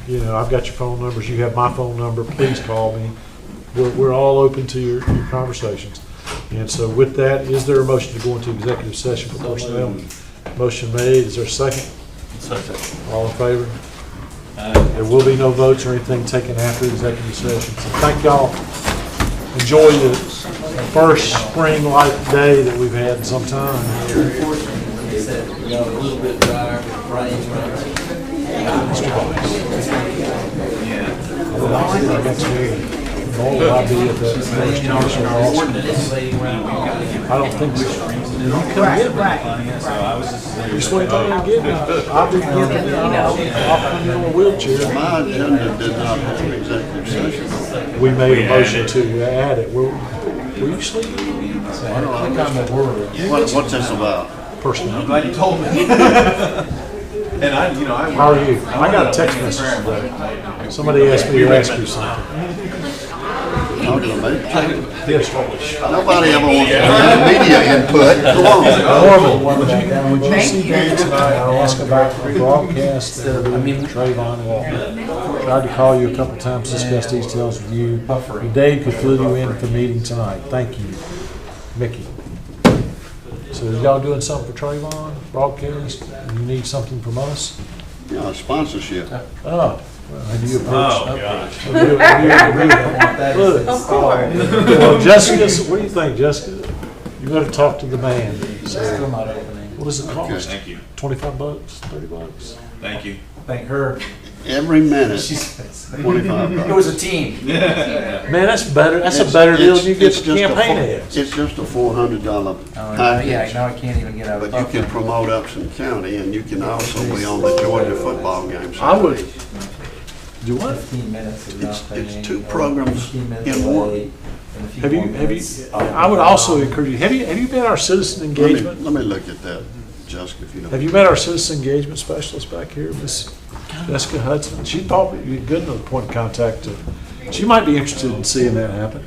You know, I've got your phone numbers. You have my phone number. Please call me. We're all open to your conversations. And so with that, is there a motion to go into executive session for personnel? Motion made. Is there a second? Second. All in favor? There will be no votes or anything taken after executive session. So thank y'all. Enjoy the first spring-like day that we've had in some time. We got a little bit drier, rain. Mr. Vice. Yeah. Next meeting. I'll be at that first commissioner also. I don't think so. Right. Just wait till I get it. I'll be getting it. I'll put you in a wheelchair. My agenda did not have executive session. We made a motion to add it. Were you sleeping? I don't know. What's this about? Personnel. I'm glad you told me. And How are you? I got a text message today. Somebody asked me to ask you something. Talking about Yes. nobody ever wants to have media input. Go on. Norman, would you see me tonight? I asked about the broadcast that we're doing for Trayvon Walker. Tried to call you a couple times, discuss details with you. And Dave could fill you in for the meeting tonight. Thank you, Mickey. So y'all doing something for Trayvon broadcast? You need something from us? Yeah, sponsorship. Oh. Well, have you approached? Well, Jessica, what do you think, Jessica? You better talk to the man. So, what does it cost? Okay. Thank you. $25, $30. Thank you. Thank her. Every minute. She says. $25. It was a team. Man, that's better, that's a better deal than you get for campaign ads. It's just a $400 Oh, package. yeah, now I can't even get out of But you can Buckland. promote Upson County, and you can also be on the Georgia football games. I would, do what? 15 minutes is nothing. It's two or programs 15 minutes in away, one. and a few Have you, more have you, minutes. I would also encourage you, have you been our citizen engagement? Let me look at that, Jessica, if you don't. Have you met our citizen engagement specialist back here, Miss Jessica Hudson? She'd probably be a good enough point of contact to, she might be interested in seeing that happen.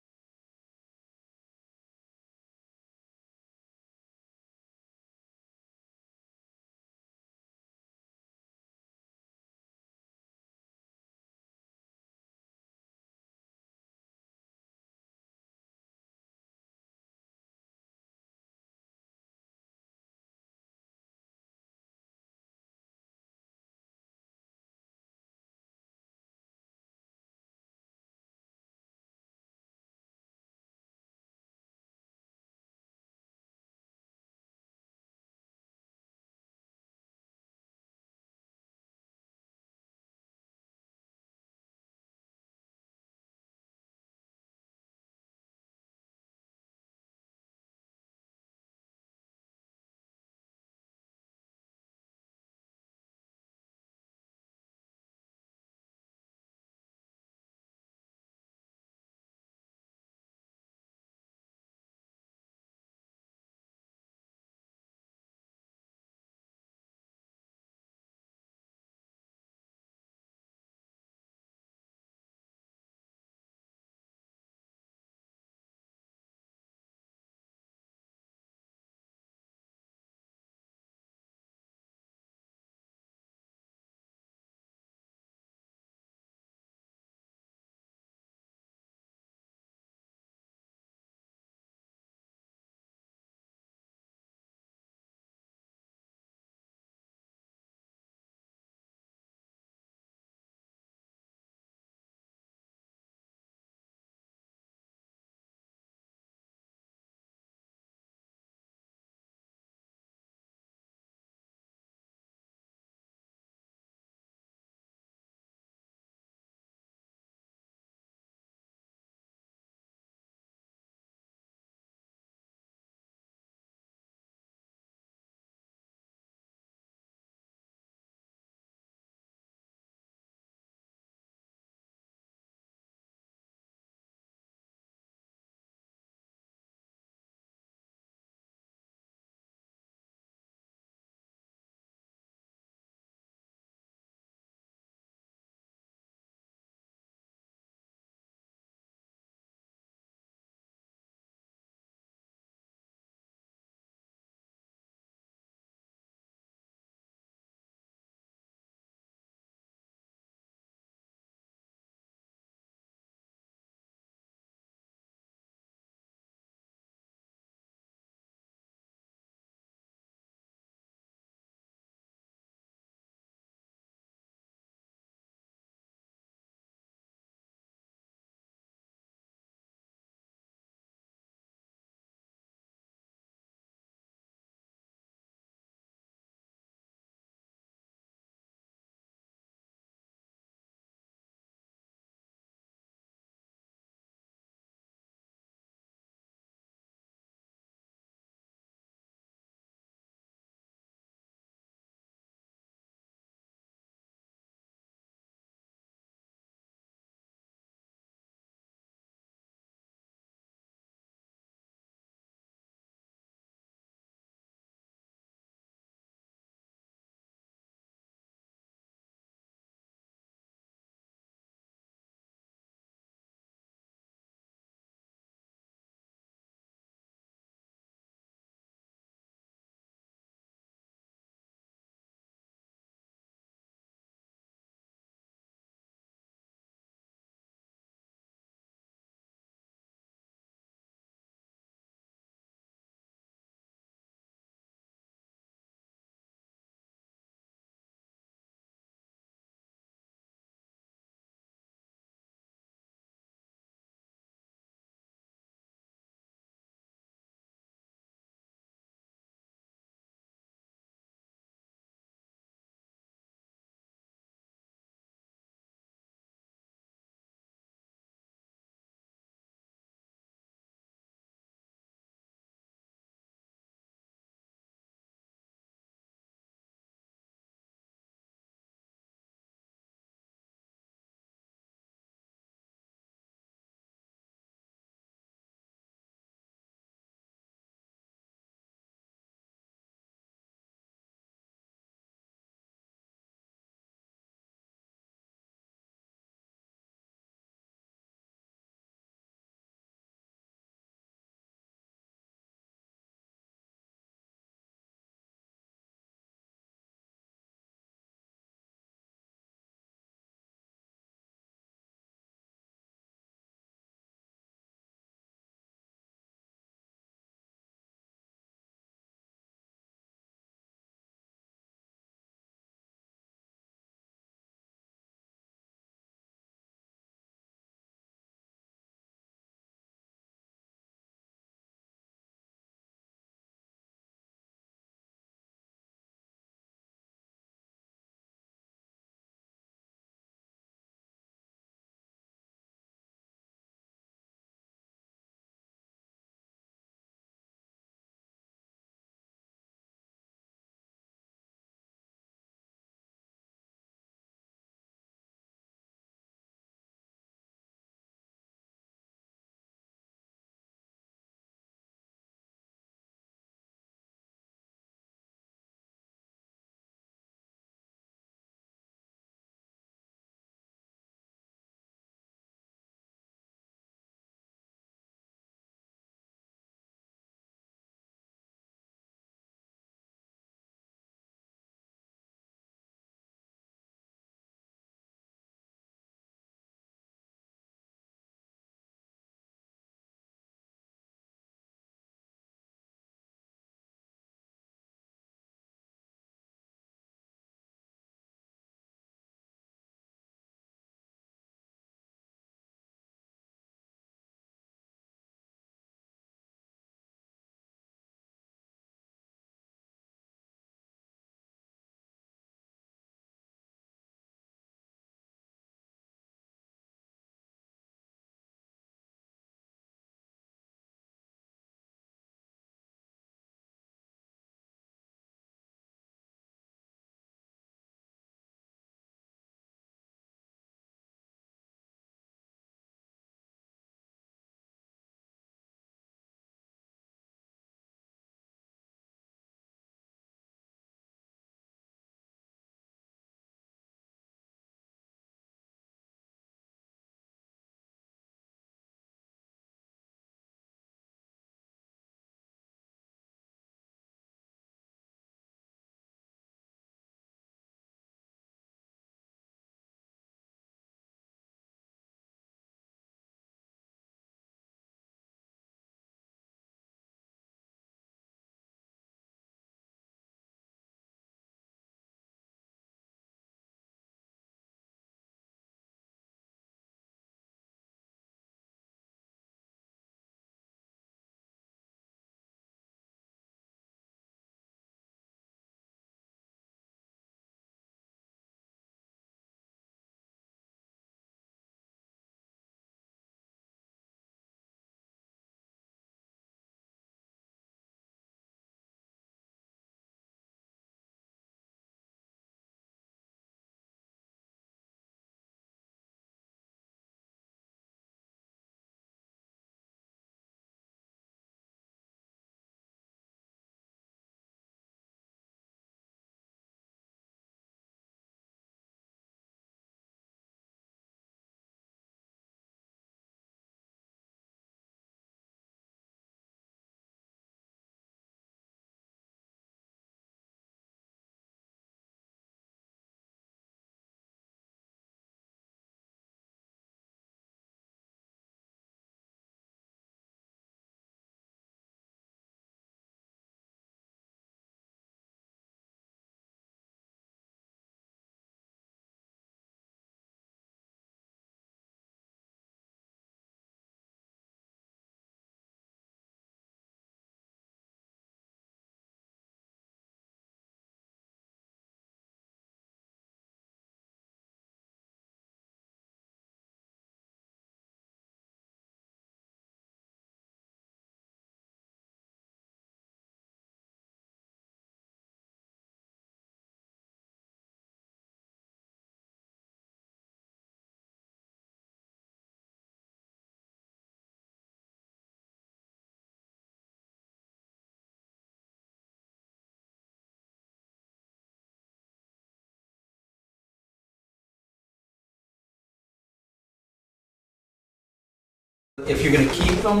If you're gonna keep them,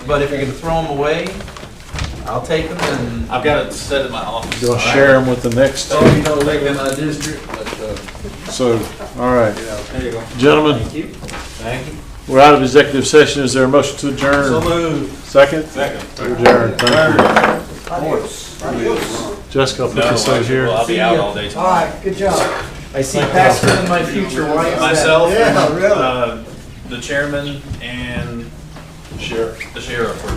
but if you're gonna throw them away, I'll take them and. I've got it set in my office. You'll share them with the next. Sorry you don't live in my district, but, So, all right. There you go. Gentlemen, Thank you. we're out of executive session. Is there a motion to adjourn? So moved. Second? Second. We're adjourned. Thank you. Jessica, I'll put No, this over here. well, I'll be out all day tomorrow. All right, good job. I see Pastor in my future. Why is that? Myself, Yeah, really. the chairman, and the sheriff were